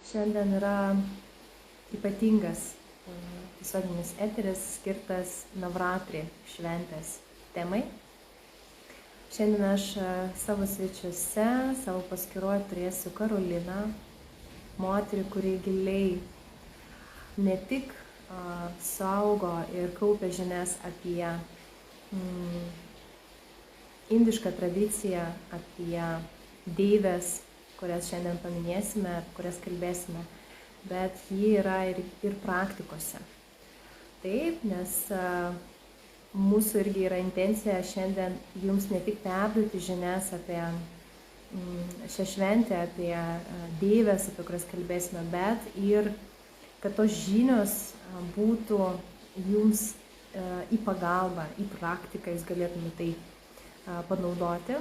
Šiandien yra ypatingas tiesioginis eteris skirtas Navratri šventės temai. Šiandien aš savo svečiuose, savo paskyroje turėsiu Karoliną, moterį, kuri giliai ne tik saugo ir kaupia žinias apie indišką tradiciją, apie deivės, kurias šiandien paminėsime, kurias kalbėsime, bet ji yra ir praktikose. Taip, nes mūsų irgi yra intencija šiandien jums ne tik perduoti žinias apie šią šventę, apie deivės, apie kurias kalbėsime, bet ir kad tos žinios būtų jums į pagalbą, į praktiką, jūs galėtumėte tai panaudoti.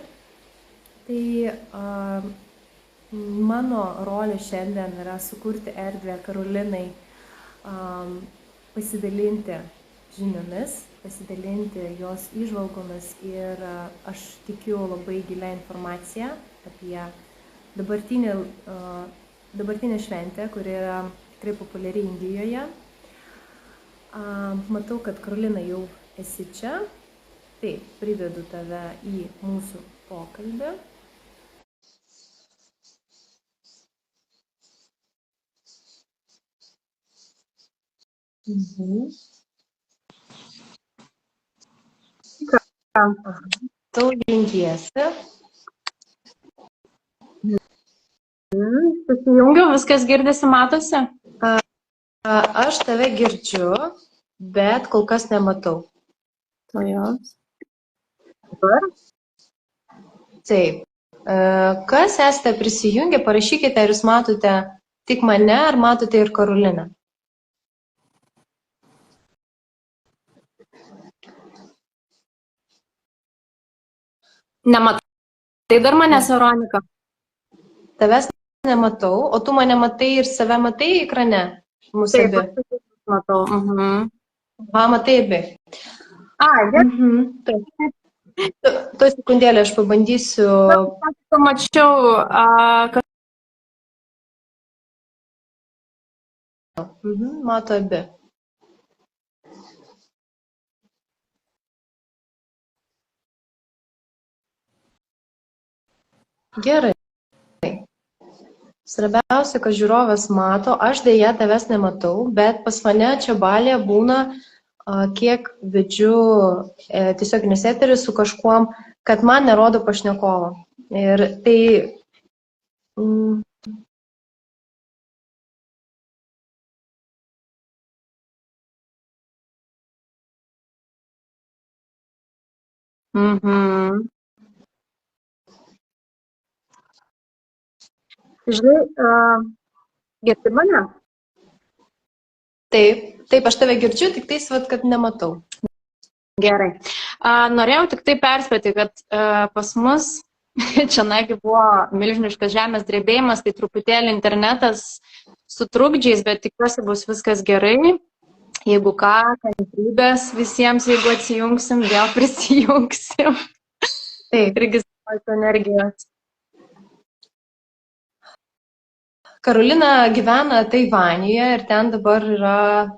Tai mano rolė šiandien yra sukurti erdvę Karolinai pasidalinti žiniomis, pasidalinti jos įžvalgomis ir aš tikiu labai gilią informaciją apie dabartinę šventę, kuri yra tikrai populiari Indijoje. Matau, kad Karolina jau esi čia. Taip, privedu tave į mūsų pokalbį. Tau jungiesi. Susijungiu, viskas girdisi, matosi? Aš tave girdžiu, bet kol kas nematau. Dabar? Taip. Kas esate prisijungę, parašykite, ar jūs matote tik mane, ar matote ir Karoliną. Nematai dar manęs, Veronika? Tavęs nematau, o tu mane matai ir save matai ekrane? Mūsų abi. Taip, matau. Matai abi. Gerai. Tuo sekundėlę aš pabandysiu. Pamačiau, kad... Mato abi. Gerai. Svarbiausia, kad žiūrovas mato, aš dėja tavęs nematau, bet pas mane čia balėje būna, kiek vedžiu tiesioginius eterius su kažkuom, kad man nerodo pašnekovo. Ir tai... Žinai, girdi mane? Taip, aš tave girdžiu, tik tais, kad nematau. Gerai. Norėjau tik tai perspėti, kad pas mus čia nagi buvo milžiniškas žemės drebėjimas, tai truputėlį internetas su trukdžiais, bet tikiuosi bus viskas gerai. Jeigu ką, kantrybės visiems, jeigu atsijungsim, vėl prisijungsim. Taip. Registruoti energijos. Karolina gyvena Taivanyje ir ten dabar yra,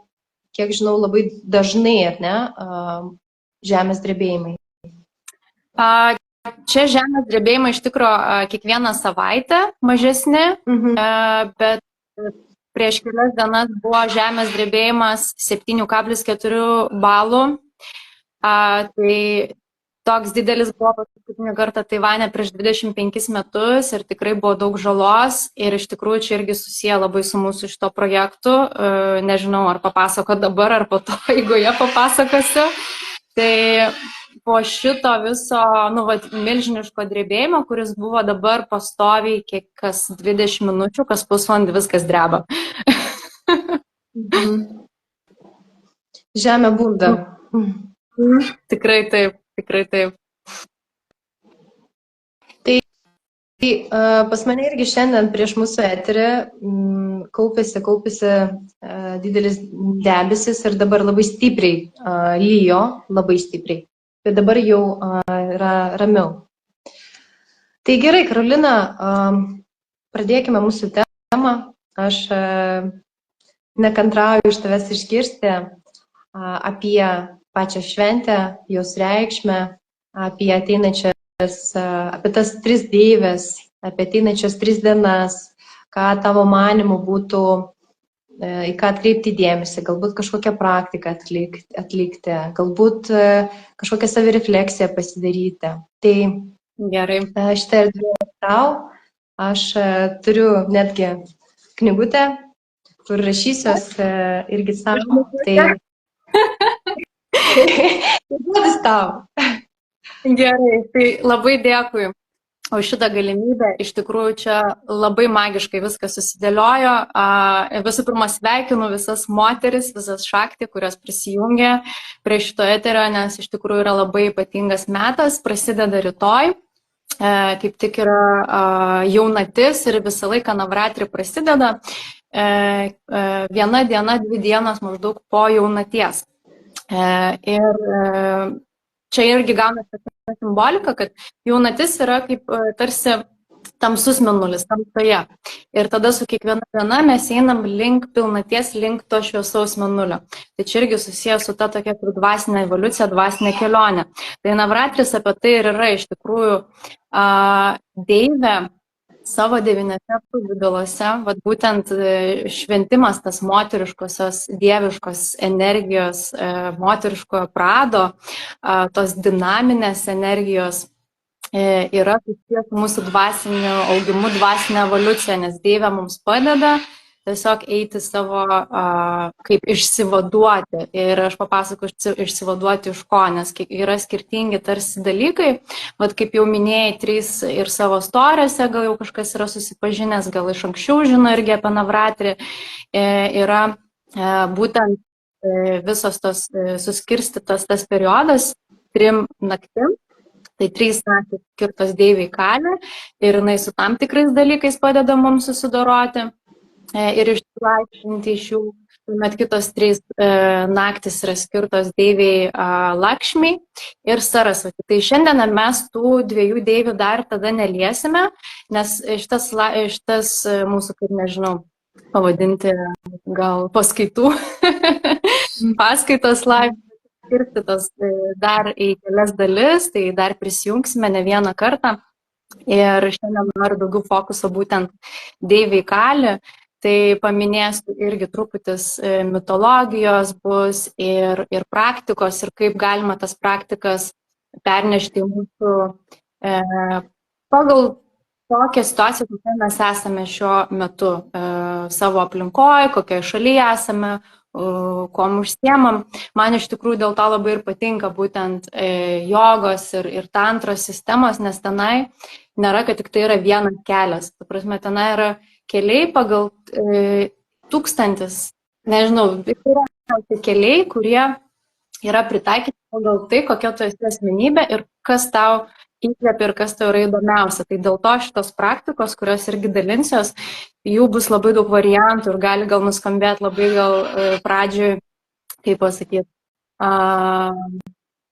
kiek žinau, labai dažnai, ar ne, žemės drebėjimai. Čia žemės drebėjimai iš tikrųjų kiekvieną savaitę mažesni, bet prieš kelias dienas buvo žemės drebėjimas 7,4 balų. Tai toks didelis buvo paskutinį kartą Taivane prieš 25 metus ir tikrai buvo daug žalos ir iš tikrųjų čia irgi susiję labai su mūsų šito projektu. Nežinau, ar papasako dabar, ar po to, jeigu jie papasakosiu. Tai po šito viso milžiniško drebėjimo, kuris buvo dabar pastoviai kas 20 minučių, kas pusvalandį viskas dreba. Žemė bunda. Tikrai taip. Tai pas mane irgi šiandien prieš mūsų eterį kaupėsi didelis debesis ir dabar labai stipriai lyjo, labai stipriai. Tai dabar jau yra ramiau. Tai gerai, Karolina, pradėkime mūsų temą. Aš nekantrauju iš tavęs išgirsti apie pačią šventę, jos reikšmę, apie apie tas 3 deivės, apie ateinančias 3 dienas, ką tavo manimu būtų, į ką atkreipti dėmesį, galbūt kažkokią praktiką atlikti, galbūt kažkokią savirefleksiją pasidaryti. Tai Gerai. šitą erdvę tau, aš turiu netgi knygutę, kur rašysios irgi savo. Tai žodis tau. Gerai, tai labai dėkui už šitą galimybę. Iš tikrųjų, čia labai magiškai viskas susidėliojo. Visų pirma, sveikinu visas moteris, visas šakti, kurios prisijungė prie šito eterio, nes iš tikrųjų yra labai ypatingas metas, prasideda rytoj. Kaip tik yra jaunatis ir visą laiką navratri prasideda. Viena diena, 2 dienos maždaug po jaunaties. Ir čia irgi gaunasi tokia simbolika, kad jaunatis yra kaip tarsi tamsus mėnulis, tamsoje. Ir tada su kiekviena diena mes einam link pilnaties, link to šviesaus mėnulio. Tai čia irgi susijęs su ta tokia dvasinė evoliucija, dvasinė kelionė. Tai navratris apie tai ir yra iš tikrųjų deivė savo 9 pavidaluose, vat būtent šventimas tas moteriškosios, dieviškos energijos, moteriškojo prado, tos dinaminės energijos yra susijęs su mūsų dvasiniu augimu, dvasinė evoliucija, nes deivė mums padeda tiesiog eiti savo, kaip išsivaduoti. Ir aš papasakosiu išsivaduoti iš ko, nes yra skirtingi tarsi dalykai. Vat kaip jau minėjai, 3 ir savo storiuose, gal jau kažkas yra susipažinęs, gal iš anksčiau žino irgi apie navratrį, yra būtent visos tos suskirstytas tas periodas 3 naktim. Tai 3 naktys skirtos deivei Kali ir jinai su tam tikrais dalykais padeda mums susidoroti ir išsilaisvinti iš jų. Tuomet kitos 3 naktis yra skirtos deivei Lakšmiai ir Sarasvati. Tai šiandieną mes tų 2 deivių dar tada neliesime, nes šitas mūsų, kaip nežinau, pavadinti gal paskaitų, paskaitos live skirstytos dar į kelias dalis, tai dar prisijungsime ne vieną kartą. Ir šiandien noriu daugiau fokuso būtent deivei Kali. Tai paminėsiu irgi truputis mitologijos bus ir praktikos ir kaip galima tas praktikas pernešti į mūsų pagal tokią situaciją, kokia mes esame šiuo metu savo aplinkoje, kokioje šalyje esame, kuom užsiemam. Man iš tikrųjų dėl to labai ir patinka būtent jogos ir tantros sistemos, nes tenai nėra, kad tik tai yra vienas kelias. Ta prasme, tenai yra keliai pagal 1000, nežinau, yra keliai, kurie yra pritaikyti pagal tai, kokia tu esi asmenybė ir kas tau įkvėpia ir kas tau yra įdomiausia. Tai dėl to šitos praktikos, kurios irgi dalinsios, jų bus labai daug variantų ir gali gal nuskambėti labai gal pradžioj, kaip pasakyti,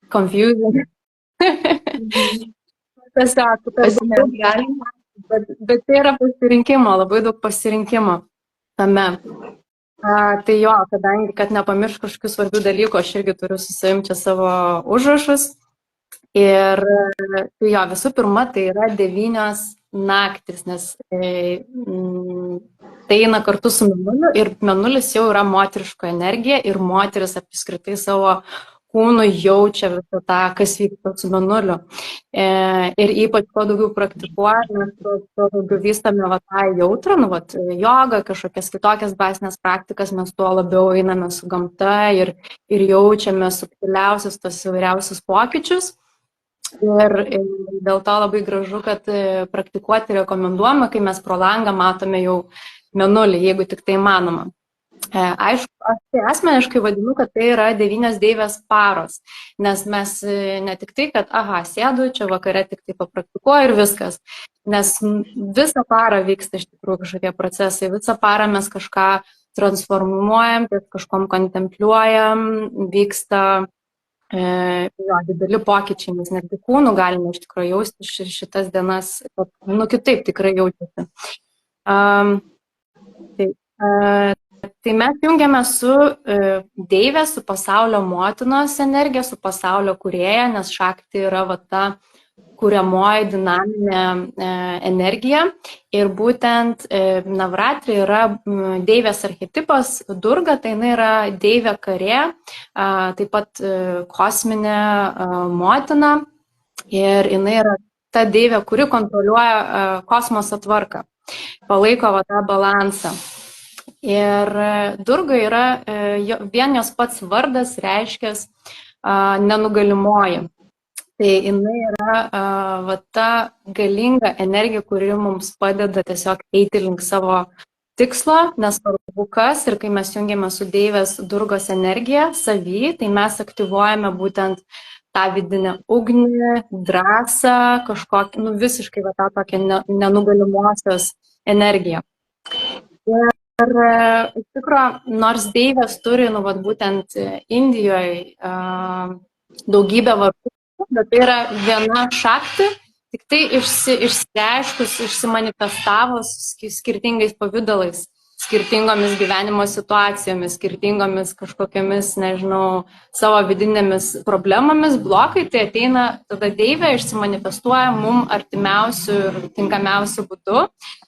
confusing. Tiesiog, bet tai yra pasirinkimo, labai daug pasirinkimo tame. Tai jo, kadangi, kad nepamiršk kažkokių svarbių dalykų, aš irgi turiu su savim čia savo užrašus. Ir tai jo, visų pirma, tai yra 9 naktis, nes tai eina kartu su mėnuliu ir mėnulis jau yra moteriško energija ir moteris apskritai savo kūnų jaučia visą tą, kas vyksta su mėnuliu. Ir ypač kuo daugiau praktikuojame, tuo daugiau vystame tą jautrą, jogą, kažkokias kitokias dvasinės praktikas, mes tuo labiau einame su gamta ir jaučiame subtiliausius tos įvairiausius pokyčius. Ir dėl to labai gražu, kad praktikuoti rekomenduojama, kai mes pro langą matome jau mėnulį, jeigu tik tai manoma. Aišku, aš tai asmeniškai vadinu, kad tai yra 9 deivės paros, nes mes ne tik tai, kad sėdu, čia vakare tik tai papraktikuoju ir viskas, nes visą parą vyksta iš tikrųjų kažkokie procesai, visą parą mes kažką transformuojam, kažkom kontempliuojam, vyksta dideli pokyčiai, nes netgi kūnų galime iš tikrųjų jausti šitas dienas, kitaip tikrai jaučiasi. Tai, tai mes jungiame su Deivė, su pasaulio motinos energija, su pasaulio kūrėja, nes Šakti yra va ta kuriamoji dinaminė energija. Ir būtent Navratri yra Deivės archetipas, Durga, tai jinai yra Deivė karė, taip pat kosminė motina. Ir jinai yra ta Deivė, kuri kontroliuoja kosmoso tvarką, palaiko va tą balansą. Ir Durga yra, vien jos pats vardas reiškia nenugalimoji. Tai jinai yra va ta galinga energija, kuri mums padeda tiesiog eiti link savo tikslo, nesvarbu kas, ir kai mes jungiame su Deivės Durgos energija savy, tai mes aktyvuojame būtent tą vidinę ugnį, drąsą, kažkokį, visiškai va tą tokią nenugalimosios energiją. Ir iš tikrųjų, nors Deivės turi, būtent Indijoje daugybę vardų, bet tai yra viena Šakti, tik tai išsireiškus, išsimanifestavus skirtingais pavydalais, skirtingomis gyvenimo situacijomis, skirtingomis kažkokiamis, nežinau, savo vidinėmis problemomis, blokai, tai ateina tada Deivė, išsimanifestuoja mum artimiausių ir tinkamiausių būdų.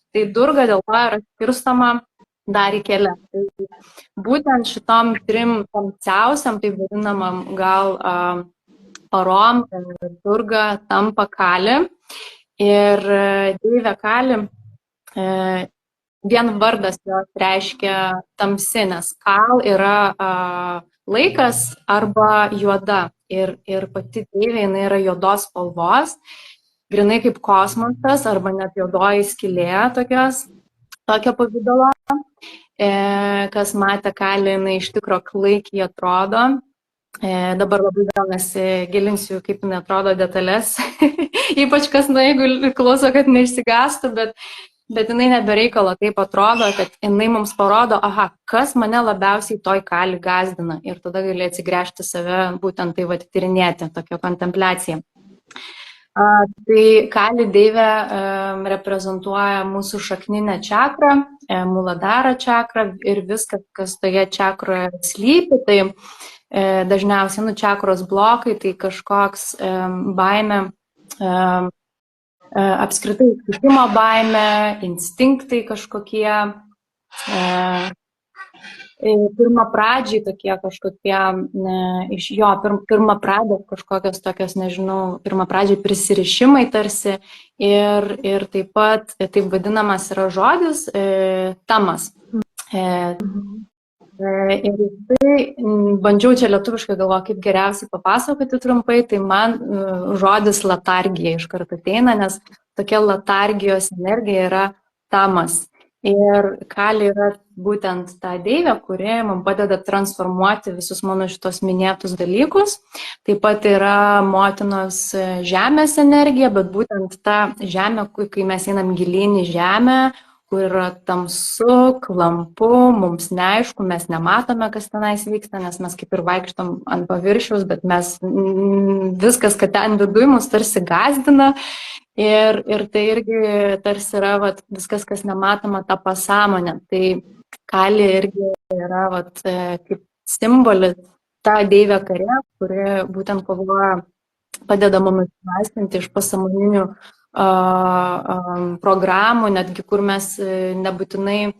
Tai Durga dėl to yra skirstoma dar į kelias. Tai būtent šitom trim tamsiausiam, tai vadinamam gal parom, Durga tampa Kali. Ir Deivė Kali, vien vardas jos reiškia tamsi, nes Kal yra laikas arba juoda. Ir pati Deivė, jinai yra juodos spalvos, grinai kaip kosmosas arba net juodoji skylė tokio pavydalo. Kas matė Kalį, jinai iš tikro klaikiai atrodo. Dabar labai gal nesigilinsiu, kaip jinai atrodo detalės, ypač kas, jeigu klauso, kad neišsigastų, bet jinai nebereikalo taip atrodo, kad jinai mums parodo, kas mane labiausiai toj Kalį gazdina, ir tada gali atsigręžti save, būtent tai tyrinėti, tokia kontempliacija. Tai Kali Deivė reprezentuoja mūsų šakninę čakrą, Muladhara čakrą ir viskas, kas toje čakroje slypi. Tai dažniausiai čakros blokai, tai kažkoks baimė, apskritai iškritimo baimė, instinktai kažkokie, pirmapradžiai tokie kažkokie, iš jo pirmapradės kažkokios tokios, nežinau, pirmapradžiai prisirišimai tarsi, ir taip pat taip vadinamas yra žodis tamas. Ir tai bandžiau čia lietuviškai galvoju, kaip geriausiai papasakoti trumpai, tai man žodis letargija iš karto ateina, nes tokia letargijos energija yra tamas. Ir Kali yra būtent ta Deivė, kuri man padeda transformuoti visus mano šitos minėtus dalykus. Taip pat yra motinos žemės energija, bet būtent ta žemė, kai mes einam gilyn į žemę, kur yra tamsu, klampu, mums neaišku, mes nematome, kas tenais vyksta, nes mes kaip ir vaikštom ant paviršiaus, bet mes viskas, kad ten viduj mus tarsi gazdina. Ir tai irgi tarsi yra viskas, kas nematoma, ta pasąmonė. Tai Kali irgi yra kaip simbolis ta Deivė karė, kuri būtent kovoja, padeda mums išlaisvinti iš pasąmoninių programų, netgi kur mes nebūtinai,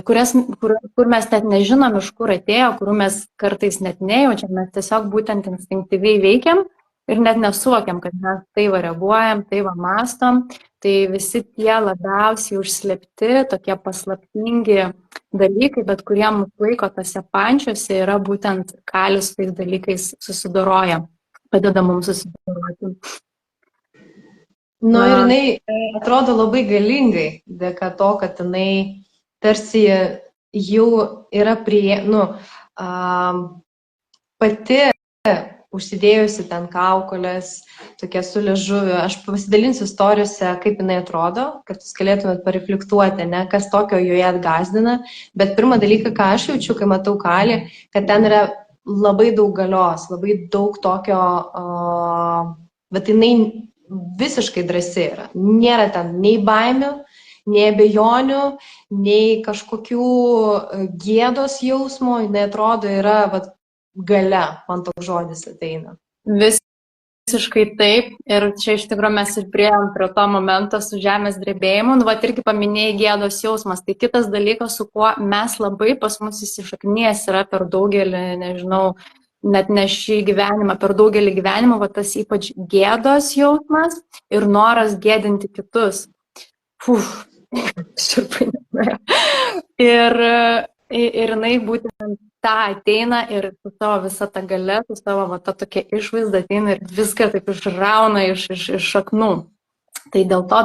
kur mes net nežinom, iš kur atėjo, kurių mes kartais net nejaučiam, mes tiesiog būtent instinktyviai veikiam. Ir net nesuvokiam, kad mes tai reaguojam, tai mąstom. Tai visi tie labiausiai užslėpti, tokie paslaptingi dalykai, bet kurie mus laiko tose pančiuose, yra būtent Kalis tais dalykais susidoroja, padeda mums susidoroti. Ir jinai atrodo labai galingai, dėka to, kad jinai tarsi jau yra pati užsidėjusi ten kaukolės, tokia su liežuviu. Aš pasidalinsiu istorijose, kaip jinai atrodo, kad jūs galėtumėt pareflektuoti, kas tokio joje atgazdina. Bet pirmą dalyką, ką aš jaučiu, kai matau Kalį, kad ten yra labai daug galios, labai daug tokio, bet jinai visiškai drąsi yra. Nėra ten nei baimių, nei abejonių, nei kažkokių gėdos jausmo, jinai atrodo yra vat, gale, man toks žodis ateina. Visiškai taip. Ir čia iš tikrųjų mes ir priėjom prie to momento su žemės drebėjimu. Nu, vat irgi paminėjai gėdos jausmas. Tai kitas dalykas, su kuo mes labai pas mus įsišaknijęs yra per daugelį, nežinau, net ne šį gyvenimą, per daugelį gyvenimų, va tas ypač gėdos jausmas ir noras gėdinti kitus. Širpai nenuėjo. Ir jinai būtent tą ateina ir su savo visą tą galę, su savo va, ta tokia išvaizda ateina ir viską taip išrauna iš šaknų. Tai dėl to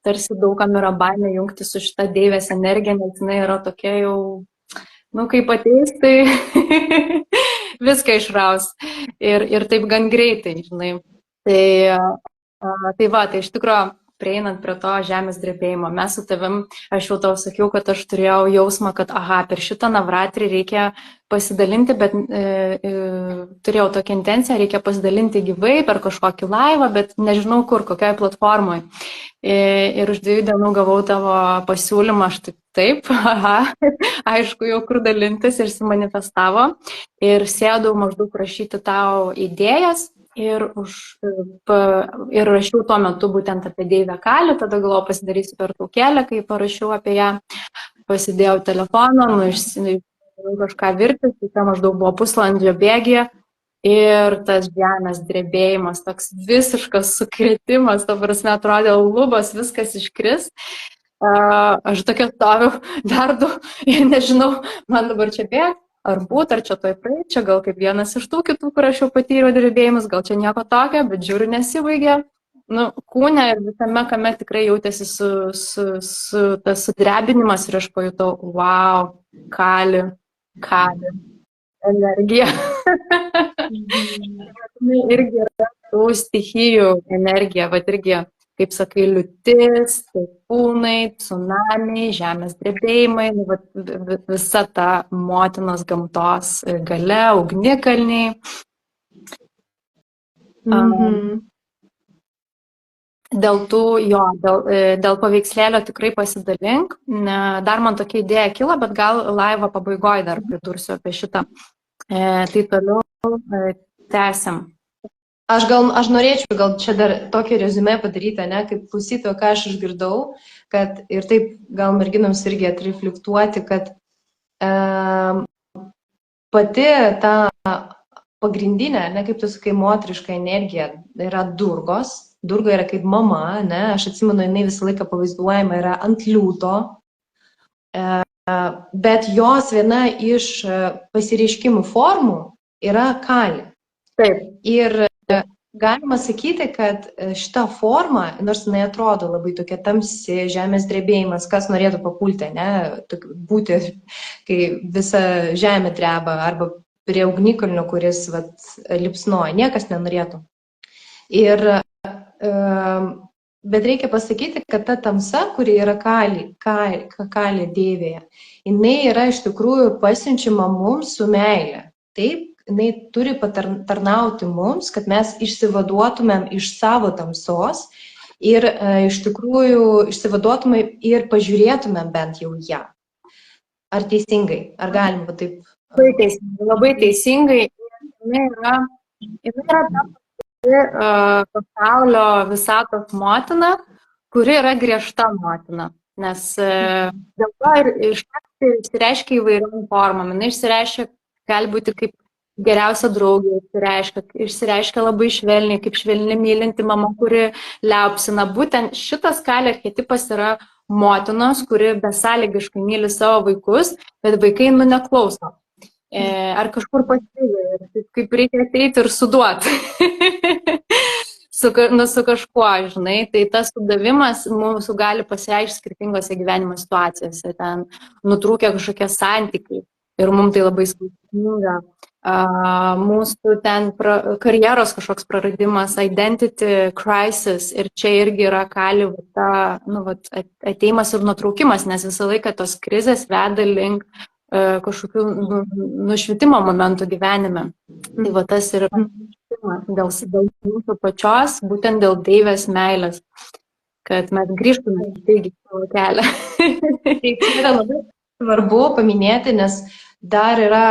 tarsi daugam yra baimė jungti su šita deivės energija, nes jinai yra tokia jau, nu kaip ateis, tai viską išraus. Ir taip gan greitai, žinai. Tai va, tai iš tikrųjų, prieinant prie to žemės drebėjimo, mes su tavim, aš jau tau sakiau, kad aš turėjau jausmą, kad per šitą navratrį reikia pasidalinti, bet turėjau tokią intenciją, reikia pasidalinti gyvai per kažkokį laivą, bet nežinau kur, kokioje platformoje. Ir už 2 dienų gavau tavo pasiūlymą, aš taip, aišku, jau kur dalintis ir simanifestavo. Ir sėdau maždaug rašyti tau idėjas. Ir rašiau tuo metu būtent apie deivę Kalį, tada galvoju pasidarysiu pertraukėlę, kai parašiau apie ją, pasidėjau telefoną, kažką virtis, tai maždaug buvo pusvalandžio bėgyje ir tas žemės drebėjimas, toks visiškas sukrėtimas, ta prasme atrodė lubos, viskas iškris. Aš tokia stoviu, verdu ir nežinau, man dabar čia bėgti. Ar čia toj praeit, čia gal kaip vienas iš tų kitų, kur aš jau patyriau drebėjimus, gal čia nieko tokio, bet žiūriu nesibaigė. Nu, kūne ir visame kame tikrai jautėsi tas sudrebinimas ir aš pajutau, wow, Kali, energija. Irgi yra tų stichijų energija, va irgi, kaip sakai, liūtis, taifūnai, tsunamiai, žemės drebėjimai, visa ta motinos gamtos galia, ugnikalniai. Dėl paveikslėlio tikrai pasidalink. Dar man tokia idėja kilo, bet gal laivo pabaigoje dar pridursiu apie šitą. Tai toliau tęsiam. Aš norėčiau gal čia dar tokį rezumė padaryti, ne, kaip klausytojo, ką aš išgirdau, kad ir taip gal merginoms irgi atreflektuoti, kad pati ta pagrindinė, ne, kaip tu sakai, moteriška energija yra Durgos. Durga yra kaip mama, ne, aš atsimenu, jinai visą laiką pavaizduojama yra ant liūto, bet jos viena iš pasireiškimų formų yra Kali. Taip. Ir galima sakyti, kad šita forma, nors jinai atrodo labai tokia tamsi, žemės drebėjimas, kas norėtų papulti, ne, būti, kai visa žemė dreba, arba prie ugnikalnio, kuris lipsnoja, niekas nenorėtų. Bet reikia pasakyti, kad ta tamsa, kuri yra Kali deivėje, jinai yra iš tikrųjų pasiunčiama mums su meile. Taip, jinai turi patarnauti mums, kad mes išsivaduotumėm iš savo tamsos ir iš tikrųjų išsivaduotumėm ir pažiūrėtumėm bent jau ją. Ar teisingai? Ar galima taip? Labai teisingai. Jinai yra ta pasaulio visatos motina, kuri yra griežta motina. Nes dėl to ir išsireiškia įvairiom formom. Jinai išsireiškia, gali būti kaip geriausia draugė, išsireiškia labai švelniai, kaip švelni mylinti mama, kuri liaupsina. Būtent šitas Kali archetipas yra motinos, kuri besąlygiškai myli savo vaikus, bet vaikai neklauso. Ar kažkur pasivyja, kaip reikia ateiti ir suduoti. su kažkuo, žinai, tai tas sudavimas mūsų gali pasireikšti skirtingose gyvenimo situacijose, ten nutrūkę kažkokie santykiai ir mums tai labai skausminga. Mūsų ten karjeros kažkoks praradimas, identity crisis, ir čia irgi yra Kali ateimas ir nutraukimas, nes visą laiką tos krizės veda link kažkokių nušvitimo momentų gyvenime. Tai va tas yra dėl mūsų pačios, būtent dėl deivės meilės, kad mes grįžtume taigi savo kelią. Tai čia yra labai svarbu paminėti, nes dar yra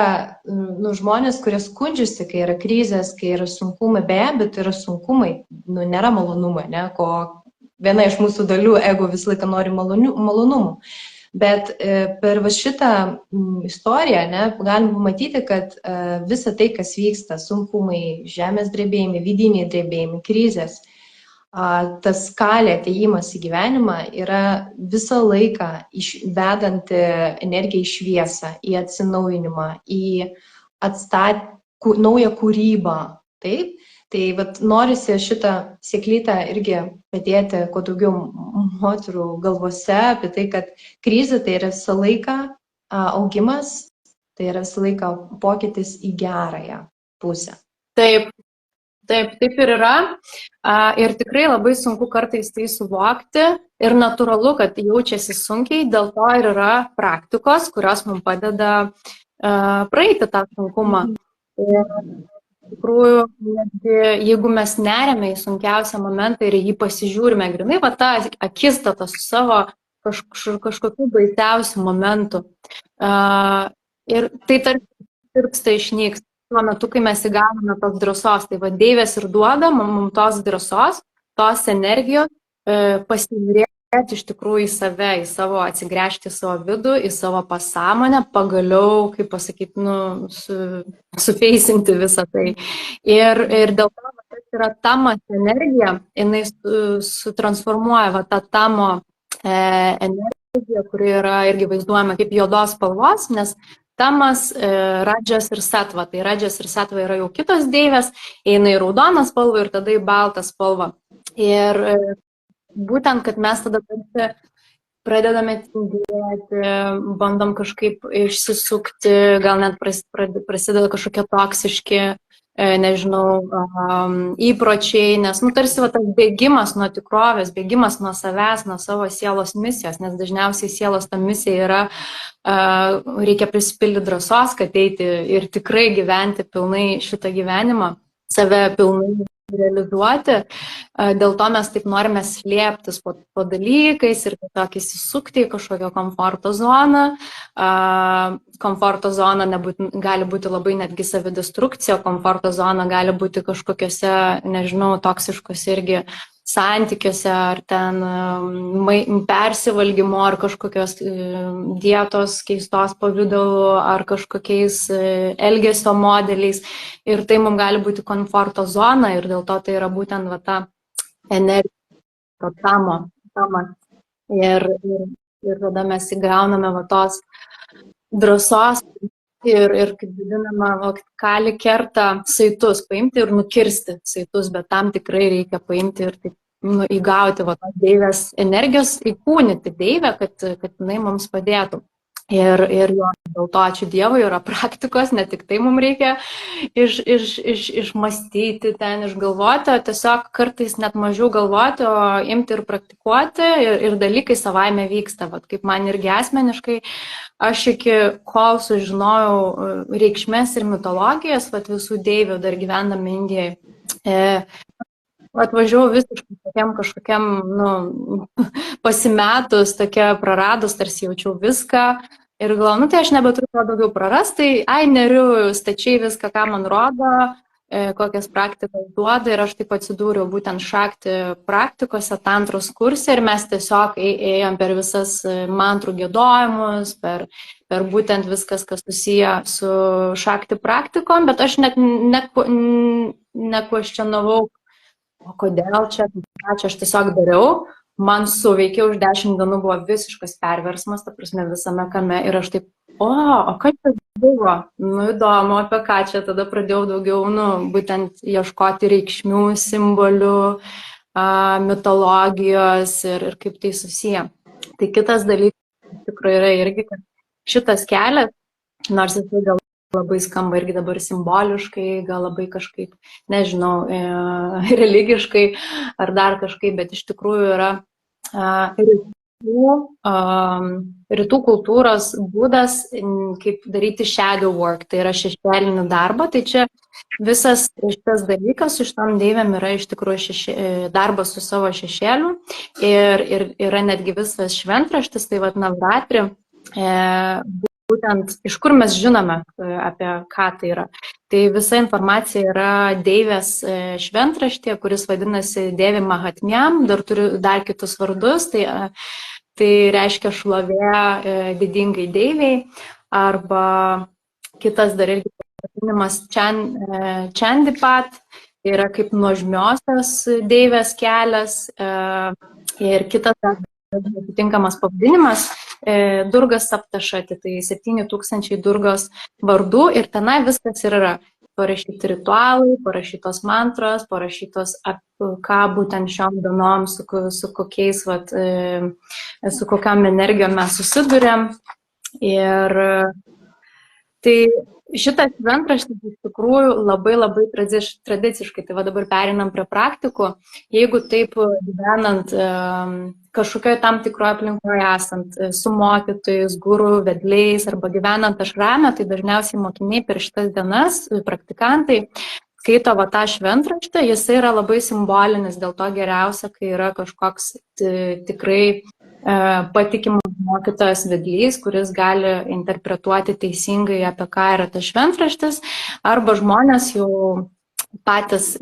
žmonės, kurie skundžiasi, kai yra krizės, kai yra sunkumai, be abejo, tai yra sunkumai, nėra malonumai, ne, ko viena iš mūsų dalių ego visą laiką nori malonumų. Bet per šitą istoriją galim pamatyti, kad visa tai, kas vyksta, sunkumai, žemės drebėjimai, vidiniai drebėjimai, krizės, tas skalė atėjimas į gyvenimą yra visą laiką vedanti energiją į šviesą, į atsinaujinimą, į naują kūrybą. Taip? Tai norisi šitą sėklytę irgi padėti kuo daugiau moterų galvose apie tai, kad krizė tai yra visą laiką augimas, tai yra visą laiką pokytis į gerąją pusę. Taip ir yra. Ir tikrai labai sunku kartais tai suvokti ir natūralu, kad jaučiasi sunkiai, dėl to ir yra praktikos, kurios mums padeda praeiti tą sunkumą. Iš tikrųjų, jeigu mes neriame į sunkiausią momentą ir jį pasižiūrime grinai, tą akistatą su savo kažkokiu baisiausiu momentu. Ir tai tarsi tirpsta išnyks. Tuo metu, kai mes įgauname tos drąsos, tai Deivės ir duoda mums tos drąsos, tos energijos, pasižiūrėti iš tikrųjų į save, į savo, atsigręžti į savo vidų, į savo pasąmonę, pagaliau, kaip pasakyti, sufeisinti visą tai. Ir dėl to, kad yra tamas energija, jinai sutransformuoja tą tamo energiją, kuri yra irgi vaizduojama kaip juodos spalvos, nes tamas, radžas ir satva. Tai radžas ir satva yra jau kitos deivės, eina į raudoną spalvą ir tada į baltą spalvą. Ir būtent, kad mes tada pradedame tingėti, bandom kažkaip išsisukti, gal net prasideda kažkokie toksiški, nežinau, įpročiai, nes, tarsi tas bėgimas nuo tikrovės, bėgimas nuo savęs, nuo savo sielos misijos, nes dažniausiai sielos ta misija yra, reikia prisipildyti drąsos, kad eiti ir tikrai gyventi pilnai šitą gyvenimą, save pilnai realizuoti. Dėl to mes taip norime slėptis po dalykais ir tiesiog įsisukti į kažkokią komforto zoną. Komforto zona gali būti labai netgi savidestrukcija, komforto zona gali būti kažkokiose, nežinau, toksiškose irgi santykiuose, ar ten persivalgymo, ar kažkokios dietos keistos pavidalu, ar kažkokiais elgesio modeliais. Ir tai mums gali būti komforto zona ir dėl to tai yra būtent ta energija, tamas. Ir tada mes įgauname tos drąsos ir kaip vadinama, kali kerta saitus, paimti ir nukirsti saitus, bet tam tikrai reikia paimti ir taip, įgauti tos deivės energijos, įkūnyti deivę, kad jinai mums padėtų. Ir jo, dėl to ačiū Dievui yra praktikos, ne tik tai mums reikia išmastyti, ten išgalvoti, o tiesiog kartais net mažiau galvoti, o imti ir praktikuoti ir dalykai savaime vyksta. Kaip man irgi asmeniškai, aš iki kol sužinojau reikšmės ir mitologijas, visų deivių dar gyvendami Indijoje, atvažiavau visiškai tokiam kažkokiam, pasimetus, tokia praradus, tarsi jaučiau viską ir galvoju, tai aš nebeturiu ko daugiau prarasti, neriu stačiai viską, ką man rodo, kokias praktikas duoda ir aš taip atsidūriau būtent šakti praktikose, tantros kurse ir mes tiesiog ėjom per visas mantrų giedojimus, per būtent viskas, kas susiję su šakti praktikom, bet aš net nekvestionavau, o kodėl čia, ką čia aš tiesiog dariau, man suveikė už 10 dienų buvo visiškas perversmas, ta prasme visame kame ir aš taip, o kas čia buvo, įdomu, apie ką čia, tada pradėjau daugiau, būtent ieškoti reikšmių, simbolių, mitologijos ir kaip tai susiję. Tai kitas dalykas tikrai yra irgi, kad šitas kelias, nors jis gal labai skamba irgi dabar simboliškai, gal labai kažkaip, nežinau, religiškai ar dar kažkaip, bet iš tikrųjų yra rytų kultūros būdas, kaip daryti shadow work, tai yra šešėlinį darbą, tai čia visas šitas dalykas su šitom deivėm yra iš tikrųjų darbas su savo šešėliu ir yra netgi visas šventraštis, tai vat Navratri, būtent iš kur mes žinome apie ką tai yra. Tai visa informacija yra deivės šventraštė, kuris vadinasi Devi Mahatmyam, dar turi dar kitus vardus, tai reiškia šlovė didingai deiviai, arba kitas dar irgi vadinimas Chandipat, tai yra kaip nuožmiosios deivės kelias, ir kitas atitinkamas pavadinimas Durgas Saptašati, tai 7000 Durgos vardų ir tenai viskas ir yra. Parašyti ritualai, parašytos mantros, parašytos ką būtent šiom dienom, su kokiais, su kokiam energijom mes susidurėm. Ir tai šitas šventraštis iš tikrųjų labai tradiciškai, tai dabar perinam prie praktikų, jeigu taip gyvenant kažkokioje tam tikroje aplinkoje esant, su mokytojais, guru, vedliais arba gyvenant ašrame, tai dažniausiai mokiniai per šitas dienas, praktikantai, skaito tą šventraštį, jisai yra labai simbolinis, dėl to geriausia, kai yra kažkoks tikrai patikimas mokytojas vedlys, kuris gali interpretuoti teisingai, apie ką yra tas šventraštis, arba žmonės jau patys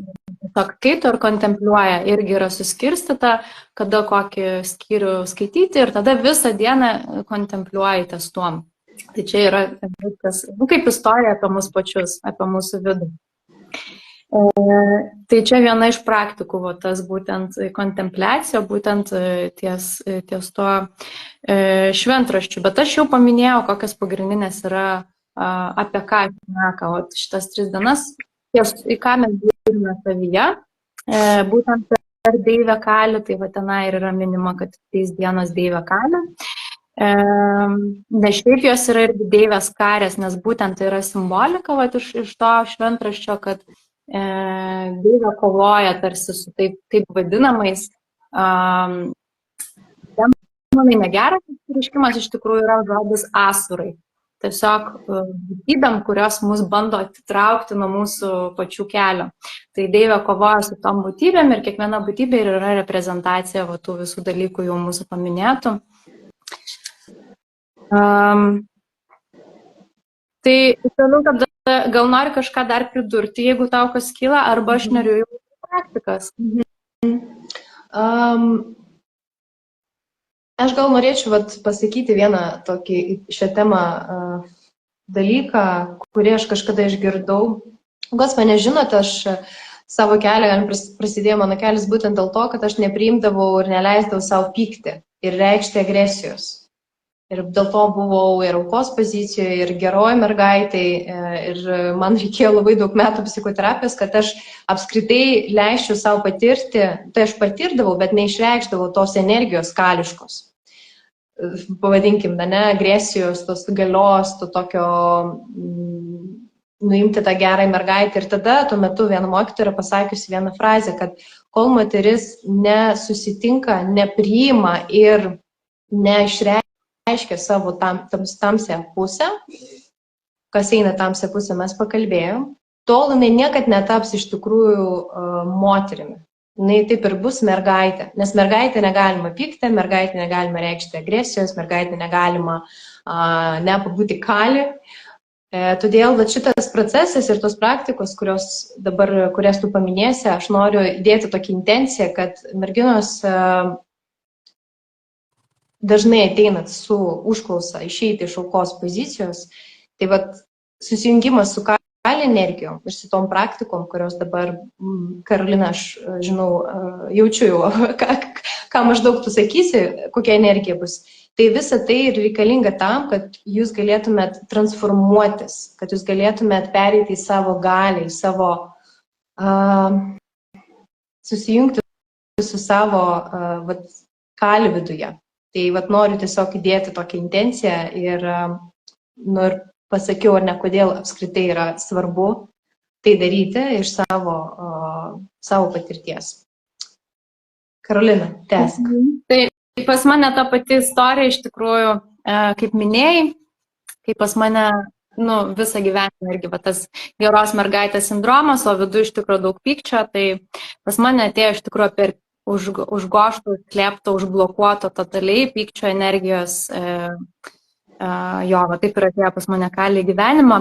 skaito ir kontempliuoja, irgi yra suskirstyta, kada kokį skyrių skaityti ir tada visą dieną kontempliuoji ties tuom. Tai čia yra viskas, kaip istorija apie mus pačius, apie mūsų vidų. Tai čia viena iš praktikų, tas būtent kontempliacija, būtent ties to šventraščiu. Bet aš jau paminėjau, kokios pagrindinės yra, apie ką šneka šitas 3 dienas, į ką mes žiūrime savyje, būtent per deivę Kalį, tai tenai ir yra minima, kad 3 dienos deivė Kalį. Ne šiaip jos yra ir deivės karės, nes būtent tai yra simbolika iš to šventraščio, kad deivė kovoja tarsi su taip vadinamais demonai. Negeras išreiškimas iš tikrųjų yra žodis asurai. Tiesiog būtybėm, kurios mus bando atitraukti nuo mūsų pačių kelio. Tai deivė kovoja su tom būtybėm ir kiekviena būtybė yra reprezentacija tų visų dalykų jau mūsų paminėtų. Tai toliau tada gal nori kažką dar pridurti, jeigu tau kas kyla, arba aš noriu jau praktikas. Aš gal norėčiau pasakyti vieną tokį šią temą dalyką, kurį aš kažkada išgirdau. Kas mane žinote, aš savo kelią, prasidėjo mano kelias būtent dėl to, kad aš nepriimdavau ir neleisdavau savo pykti ir reikšti agresijos. Ir dėl to buvau ir aukos pozicijoje, ir geroji mergaitai, ir man reikėjo labai daug metų psichoterapijos, kad aš apskritai leisčiau savo patirti, tai aš patirdavau, bet neišreikšdavau tos energijos kališkos. Pavadinkim, agresijos, tos galios, to tokio nuimti tą gerą mergaitę. Ir tada tuo metu viena mokytoja yra pasakiusi vieną frazę, kad kol moteris nesusitinka, nepriima ir neišreiškia savo tamsią pusę, kas eina tamsią pusę, mes pakalbėjom, tol jinai niekad netaps iš tikrųjų moterimi. Jinai taip ir bus mergaitė, nes mergaitė negalima pykti, mergaitė negalima reikšti agresijos, mergaitė negalima nepabūti Kalį. Todėl šitas procesas ir tos praktikos, kurias tu paminėsi, aš noriu įdėti tokį intenciją, kad merginos dažnai ateinat su užklausa išeiti iš aukos pozicijos, tai susijungimas su Kalį energijom ir su tom praktikom, kurios dabar, Karolina, aš žinau, jaučiu jau, ką maždaug tu sakysi, kokia energija bus. Tai visa tai ir reikalinga tam, kad jūs galėtumėt transformuotis, kad jūs galėtumėt pereiti į savo galią, į savo susijungti su savo Kalį viduje. Tai noriu tiesiog įdėti tokią intenciją ir pasakiau, ar ne, kodėl apskritai yra svarbu tai daryti iš savo patirties. Karolina, tęsk. Tai pas mane ta pati istorija iš tikrųjų, kaip minėjai, kai pas mane visą gyvenimą irgi va, tas geros mergaitės sindromas, o viduje iš tikrųjų daug pykčio, tai pas mane atėjo iš tikrųjų per užgoštų, slėpto, užblokuoto totaliai pykčio energijos. Jo, va, taip ir atėjo pas mane Kali į gyvenimą.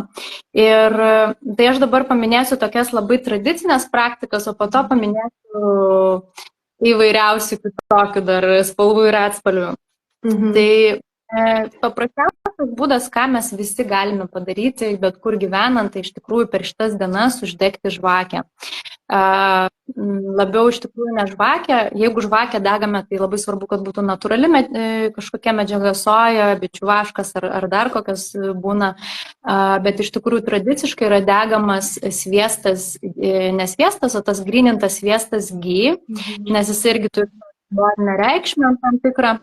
Ir tai aš dabar paminėsiu tokias labai tradicinės praktikas, o po to paminėsiu įvairiausių kitokių dar spalvų ir atspalvių. Tai paprasčiausias būdas, ką mes visi galime padaryti, bet kur gyvenant, tai iš tikrųjų per šitas dienas uždegti žvakę. Labiau iš tikrųjų ne žvakę, jeigu žvakę degame, tai labai svarbu, kad būtų natūrali kažkokia medžiaga, soja, bičių vaškas ar dar kokios būna, bet iš tikrųjų tradiciškai yra degamas sviestas, ne sviestas, o tas grynintas sviestas gy, nes jis irgi turi simbolinę reikšmę tam tikrą.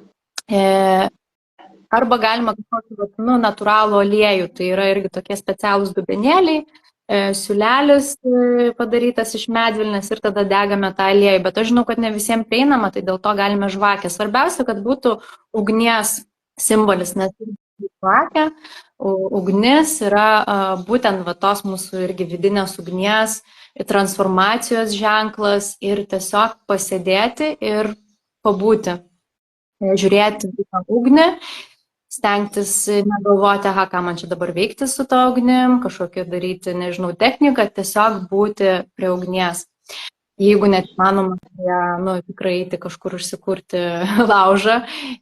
Arba galima kažkokį natūralų aliejų, tai yra irgi tokie specialūs dubenėliai, siūlelis padarytas iš medvilnės ir tada degame tą aliejų, bet aš žinau, kad ne visiems prieinama, tai dėl to galime žvakę. Svarbiausia, kad būtų ugnies simbolis, nes žvakė, ugnis yra būtent va tos mūsų irgi vidinės ugnies, transformacijos ženklas ir tiesiog pasėdėti ir pabūti, žiūrėti į tą ugnį, stengtis negalvoti, ką man čia dabar veikti su to ugnim, kažkokį daryti, nežinau, techniką, tiesiog būti prie ugnies. Jeigu net manoma, tikrai eiti kažkur užsikurti laužą,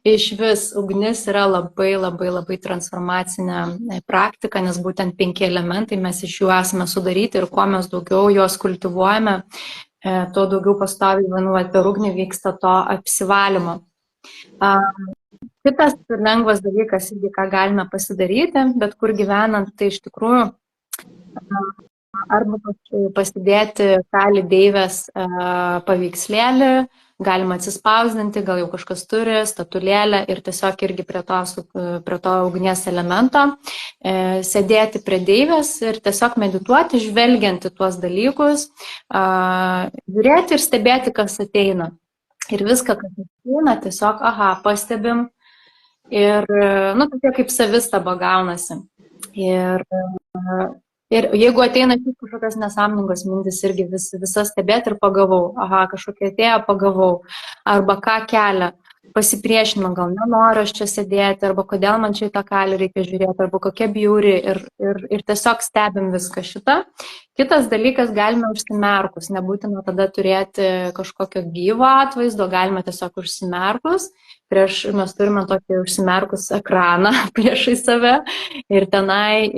iš vis ugnis yra labai, labai, labai transformacinė praktika, nes būtent 5 elementai mes iš jų esame sudaryti ir kuo mes daugiau juos kultivuojame, tuo daugiau pastoviai per ugnį vyksta to apsivalymo. Kitas lengvas dalykas, irgi ką galime pasidaryti, bet kur gyvenant, tai iš tikrųjų arba pasidėti Kali deivės paveikslėlį, galima atsispausdinti, gal jau kažkas turi, statulėlę ir tiesiog irgi prie to ugnies elemento sėdėti prie deivės ir tiesiog medituoti, žvelgiant į tuos dalykus, žiūrėti ir stebėti, kas ateina. Ir viską, kas ateina, tiesiog, pastebim ir, tokia kaip savistaba gaunasi. Ir jeigu ateina kažkokios nesąmoningos mintis, irgi visas stebėti ir pagavau, kažkokia atėjo, pagavau, arba ką kelia, pasipriešinimą, gal nenoriu aš čia sėdėti, arba kodėl man čia į tą Kalį reikia žiūrėti, arba kokia bjauri ir tiesiog stebim viską šitą. Kitas dalykas, galime užsimerkus, nebūtina tada turėti kažkokio gyvo atvaizdo, galime tiesiog užsimerkus, mes turime tokį užsimerkus ekraną priešai save ir tenai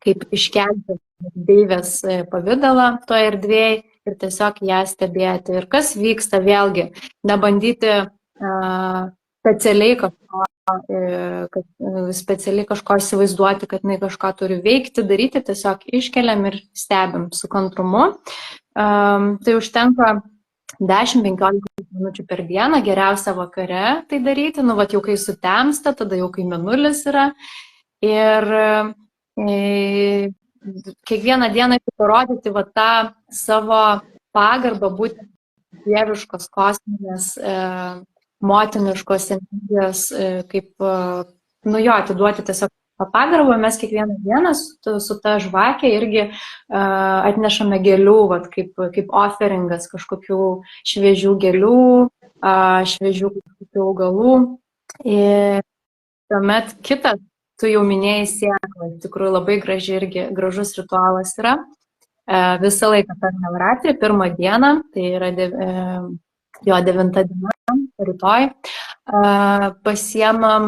kaip iškelti deivės pavidalą toje erdvėje ir tiesiog ją stebėti. Ir kas vyksta, vėlgi, nebandyti specialiai kažko įsivaizduoti, kad jinai kažką turi veikti, daryti, tiesiog iškeliam ir stebim su kantrumu. Tai užtenka 10-15 minučių per dieną, geriausia vakare tai daryti, jau kai sutemsta, tada jau kai mėnulis yra. Ir kiekvieną dieną parodyti tą savo pagarbą būtent dieviškos, kosminės, motiniškos energijos, kaip, atiduoti tiesiog pagarbą. Mes kiekvieną dieną su ta žvakė irgi atnešame gėlių, kaip offeringas, kažkokių šviežių gėlių, šviežių kažkokių augalų. Ir tuomet kitas, tu jau minėjai sėklą, iš tikrųjų labai gražus ritualas yra. Visą laiką per Navratri, 1 dieną, tai yra jo 9 diena, rytoj, pasiemam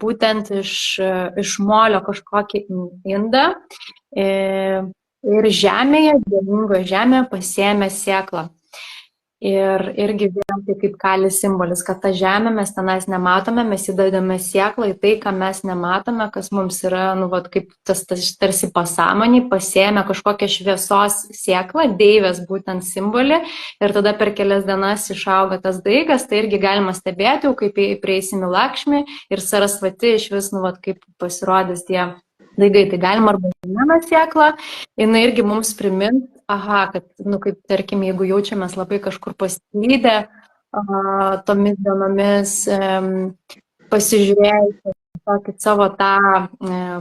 būtent iš molio kažkokį indą ir žemėje, dievingoje žemėje pasiėmė sėklą. Ir irgi vėl tai kaip Kali simbolis, kad tą žemę mes tenais nematome, mes įdedame sėklą į tai, ką mes nematome, kas mums yra, kaip tas tarsi pasąmonį, pasiėmė kažkokią šviesos sėklą, deivės būtent simbolį, ir tada per kelias dienas išauga tas daigas, tai irgi galima stebėti, jau kaip prieisim į Lakšmį ir Sarasvati iš vis, kaip pasirodys tie daigai. Tai galima arba vieną sėklą, jinai irgi mums primint, kad, kaip tarkim, jeigu jaučiamės labai kažkur pasiklydę, tomis dienomis pasižiūrėjus tokį savo tą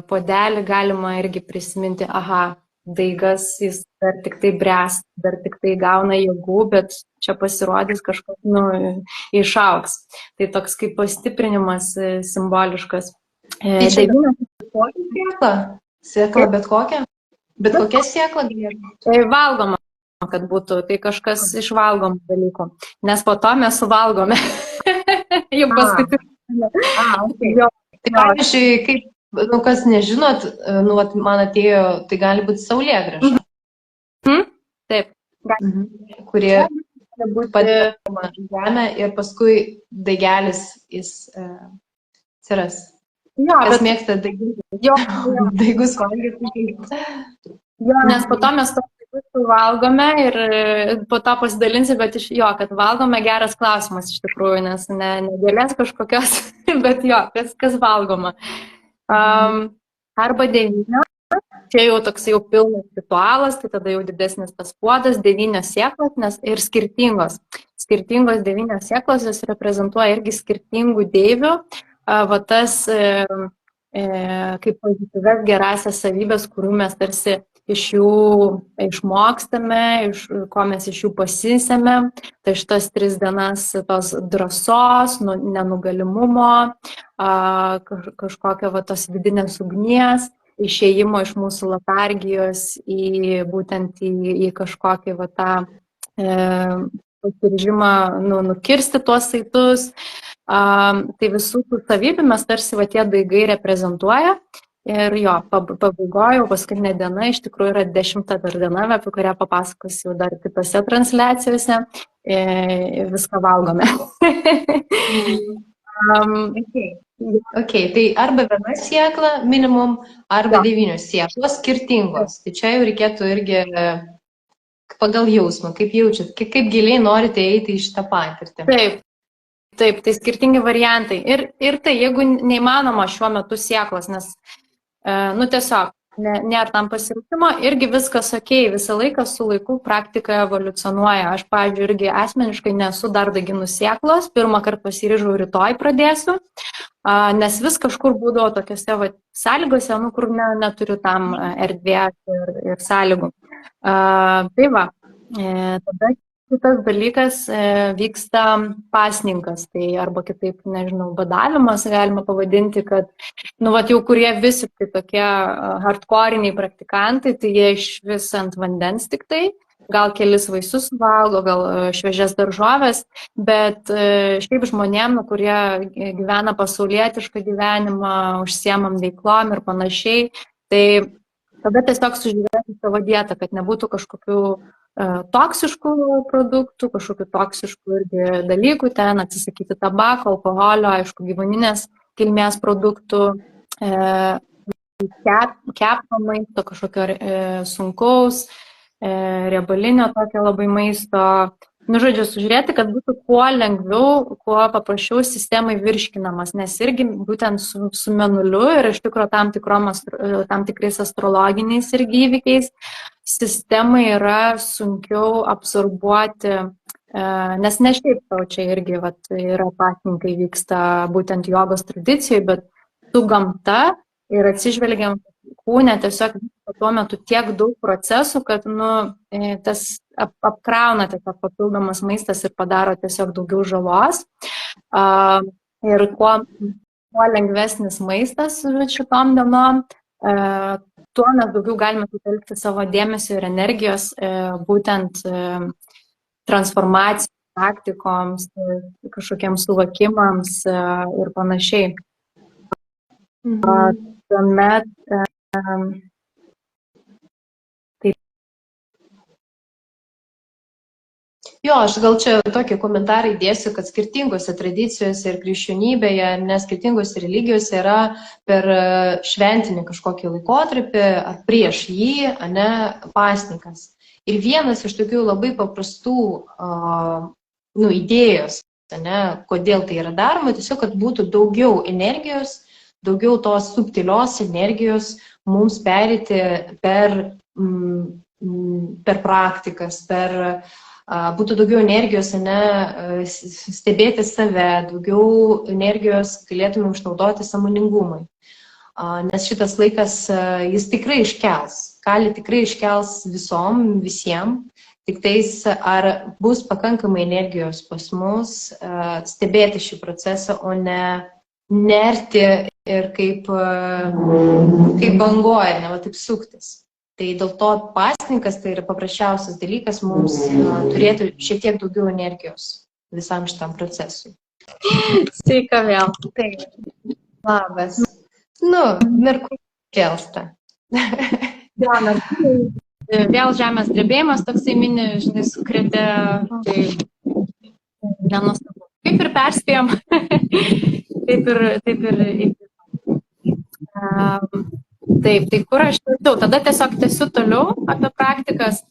puodelį galima irgi prisiminti, aha, daigas jis dar tik tai bręs, dar tik tai gauna jėgų, bet čia pasirodys kažkas, išaugs. Tai toks kaip pastiprinimas simboliškas. Tai čia kokia sėkla? Sėkla bet kokia? Bet kokia sėkla galėtų? Tai valgoma, kad būtų, tai kažkas iš valgomų dalykų, nes po to mes suvalgome. Jau paskutinį. Okay. Tai pavyzdžiui, kaip, kas nežinot, man atėjo, tai gali būti saulėgrąža. Taip. Kurie padedama žemę ir paskui daigelis jis atsiras. Kas mėgsta daigus valgyti. Nes po to mes valgome ir po to pasidalinsi, bet kad valgome geras klausimas iš tikrųjų, nes ne gėlės kažkokios, bet kas valgoma. Arba 9, čia jau toks jau pilnas ritualas, tai tada jau didesnis tas puodas, 9 sėklos, nes ir skirtingos. Skirtingos 9 sėklos, jos reprezentuoja irgi skirtingų deivių, va tas kaip pozityvias gerasias savybės, kurių mes tarsi iš jų išmokstame, ko mes iš jų pasisėme. Tai šitas 3 dienas tos drąsos, nenugalimumo, kažkokio va tos vidinės ugnies, išėjimo iš mūsų letargijos būtent į kažkokį va tą pasiryžimą nukirsti tuos saitus. Tai visų tų savybių mes tarsi va tie daigai reprezentuoja. Ir pabaigoju, paskutinė diena iš tikrųjų yra 10 dar diena, apie kurią papasakosiu dar kitose transliacijose. Viską valgome. Tai arba viena sėkla minimum, arba 9 sėklos skirtingos. Tai čia jau reikėtų irgi pagal jausmą, kaip jaučiat, kaip giliai norite eiti į šitą patirtį. Taip, tai skirtingi variantai. Ir tai, jeigu neįmanoma šiuo metu sėklos, nes tiesiog nėra tam pasirinkimo, irgi viskas okei, visą laiką su laiku praktika evoliucionuoja. Aš, pavyzdžiui, irgi asmeniškai nesu dar daiginus sėklos, pirmą kartą pasiryžau rytoj pradėsiu, nes vis kažkur būdavo tokiose sąlygose, kur neturiu tam erdvės ir sąlygų. Tai va, tada kitas dalykas vyksta pasninkas, tai arba kitaip, nežinau, badavimas galima pavadinti, kad, jau kurie visiškai tokie hardcoriniai praktikantai, tai jie iš vis ant vandens tik tai, gal kelis vaisius valgo, gal šviežias daržoves, bet šiaip žmonėm, kurie gyvena pasaulietišką gyvenimą, užsiemam veiklom ir panašiai, tai tada tiesiog sužiūrėti savo dietą, kad nebūtų kažkokių toksiškų produktų, kažkokių toksiškų irgi dalykų, ten atsisakyti tabako, alkoholio, aišku, gyvūninės kilmės produktų, kepto maisto, kažkokio sunkaus, riebalinio tokio labai maisto. Žodžiu, sužiūrėti, kad būtų kuo lengviau, kuo paprasčiau sistemai virškinamas, nes irgi būtent su mėnuliu ir iš tikrųjų tam tikrais astrologiniais irgi įvykiais sistemai yra sunkiau absorbuoti, nes ne šiaip tau čia irgi yra pasninkai vyksta būtent jogos tradicijai, bet su gamta ir atsižvelgiam kūne tiesiog tuo metu tiek daug procesų, kad tas apkrauna tiesiog papildomas maistas ir padaro tiesiog daugiau žalos. Ir kuo lengvesnis maistas šitom dienom, tuo mes daugiau galime sutelkti savo dėmesio ir energijos būtent transformacijų praktikoms, kažkokiems suvokimams ir panašiai. Tuomet Aš gal čia tokį komentarą įdėsiu, kad skirtingose tradicijose ir krikščionybėje, nes skirtingose religijose yra per šventinį kažkokį laikotarpį ar prieš jį, pasninkas. Ir vienas iš tokių labai paprastų idėjos, kodėl tai yra daroma, tiesiog, kad būtų daugiau energijos, daugiau tos subtilios energijos mums perėti per praktikas, per būtų daugiau energijos, stebėti save, daugiau energijos galėtume išnaudoti sąmoningumui. Nes šitas laikas jis tikrai iškels, kalį tikrai iškels visiems, tik tais ar bus pakankamai energijos pas mus stebėti šį procesą, o ne nerti ir kaip banguoja, ne va taip suktis. Tai dėl to pasninkas tai yra paprasčiausias dalykas mums turėti šiek tiek daugiau energijos visam šitam procesui. Sveika vėl. Taip, labas. Merkurijus kelsta. Vėl žemės drebėjimas toksai mini, žinai, sukrėtė, tai nenuostabu. Kaip ir perspėjom, taip ir Taip, tai kur aš tęsiau? Tada tiesiog tęsiu toliau apie praktikas.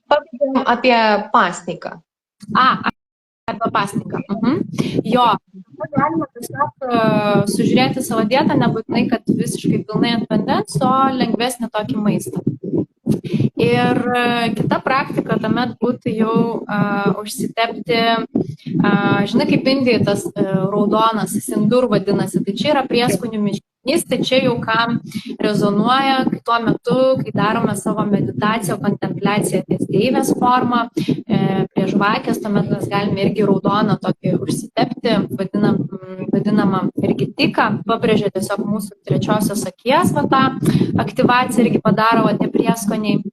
Pakalbėjom apie pasniką. Apie pasniką. Jo, galima tiesiog sužiūrėti savo dietą, nebūtinai, kad visiškai pilnai ant vandens, o lengvesnį tokį maistą. Ir kita praktika tuomet būtų jau užsitepti, žinai, kaip Indijai tas raudonas sindur vadinasi, tai čia yra prieskonių mišinys, tai čia jau kam rezonuoja, kai tuo metu, kai darome savo meditaciją, kontempliaciją ties deivės formą, prie žvakės, tuomet mes galime irgi raudoną tokį užsitepti, vadinamą irgi tiką, pabrėžia tiesiog mūsų trečiosios akies, va tą aktyvaciją irgi padaro tie prieskoniai.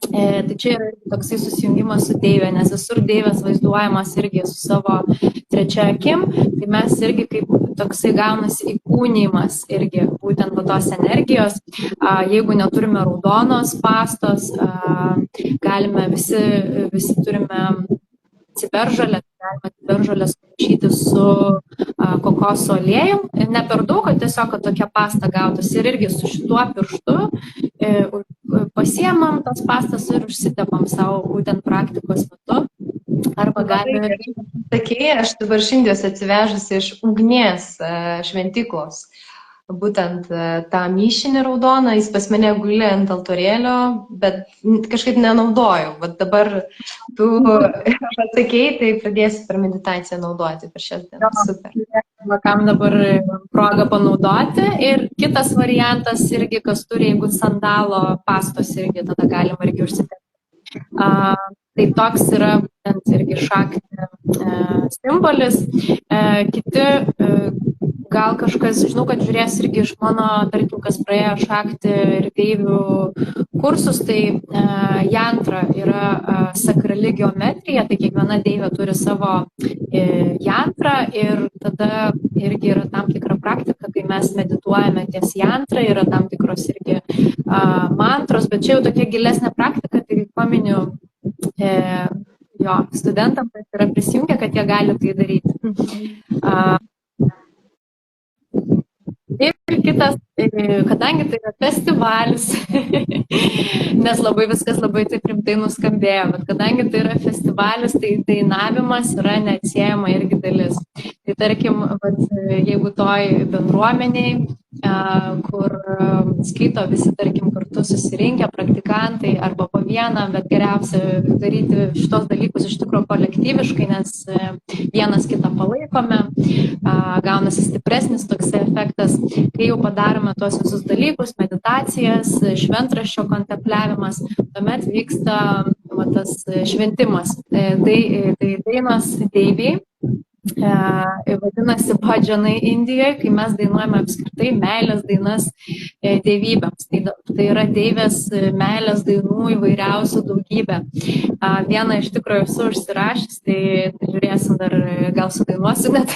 Tai čia yra toksai susijungimas su deivė, nes visur deivės vaizduojamas irgi su savo trečia akim, tai mes irgi kaip toksai gaunasi įkūnymas irgi būtent po tos energijos. Jeigu neturime raudonos pastos, galime visi turime ciberžolę, galima ciberžolės sumaišyti su kokoso aliejum, ne per daug, kad tiesiog kad tokia pasta gautųsi ir irgi su šituo pirštu pasiemam tas pastas ir užsitepam savo būtent praktikos metu. Arba galime... Sakei, aš dabar šiandien atsivežusi iš ugnies šventiklos. Būtent tą mišinį raudoną, jis pas mane guli ant altorėlio, bet kažkaip nenaudojau. Vat dabar tu pasakei, tai pradėsiu per meditaciją naudoti per šias dienas. Super. Kam dabar progą panaudoti. Ir kitas variantas irgi, kas turi, jeigu sandalo pastos irgi, tada galima irgi užsitepti. Tai toks yra būtent irgi šakti simbolis. Kiti gal kažkas, žinau, kad žiūrės irgi iš mano, tarkim, kas praėjo šakti ir deivių kursus, tai jantra yra sakrali geometrija, tai kiekviena deivė turi savo jantrą ir tada irgi yra tam tikra praktika, kai mes medituojame ties jantrą, yra tam tikros irgi mantros, bet čia jau tokia gilesnė praktika, tai paminiu studentam, kad yra prisijungę, kad jie gali tai daryti. Ir kitas, kadangi tai yra festivalis, nes viskas labai taip rimtai nuskambėjo, bet kadangi tai yra festivalis, tai dainavimas yra neatsiejama irgi dalis. Tai tarkim, jeigu toj bendruomeniai, kur skaito visi, tarkim, kartu susirinkę praktikantai arba po vieną, bet geriausia daryti šitos dalykus iš tikrųjų kolektyviškai, nes vienas kitą palaikome, gaunasi stipresnis toks efektas. Kai jau padarome tuos visus dalykus, meditacijas, šventraščio kontempliavimas, tuomet vyksta tas šventimas. Tai dainos deiviai, vadinasi bhajanai Indijoje, kai mes dainuojame apskritai meilės dainas deivybėms. Tai yra deivės meilės dainų įvairiausių daugybė. Vieną iš tikrųjų esu užsirašęs, tai žiūrėsim dar, gal sudainuosiu net.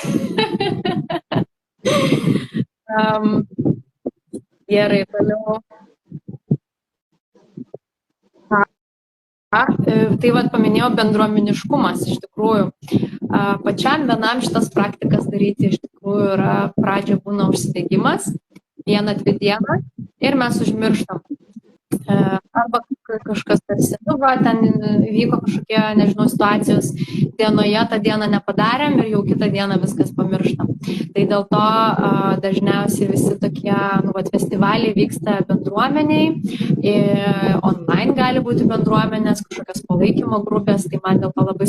Gerai, toliau. Tai paminėjau bendruomeniškumas iš tikrųjų. Pačiam vienam šitas praktikas daryti iš tikrųjų yra pradžia būna užsidegimas, 1-2 dienas ir mes užmirštam. Arba kažkas tarsi, ten vyko kažkokie, nežinau, situacijos dienoje, tą dieną nepadarėm ir jau kitą dieną viskas pamirštam. Tai dėl to dažniausiai visi tokie festivaliai vyksta bendruomeniai, online gali būti bendruomenės, kažkokios palaikymo grupės, tai man dėl to labai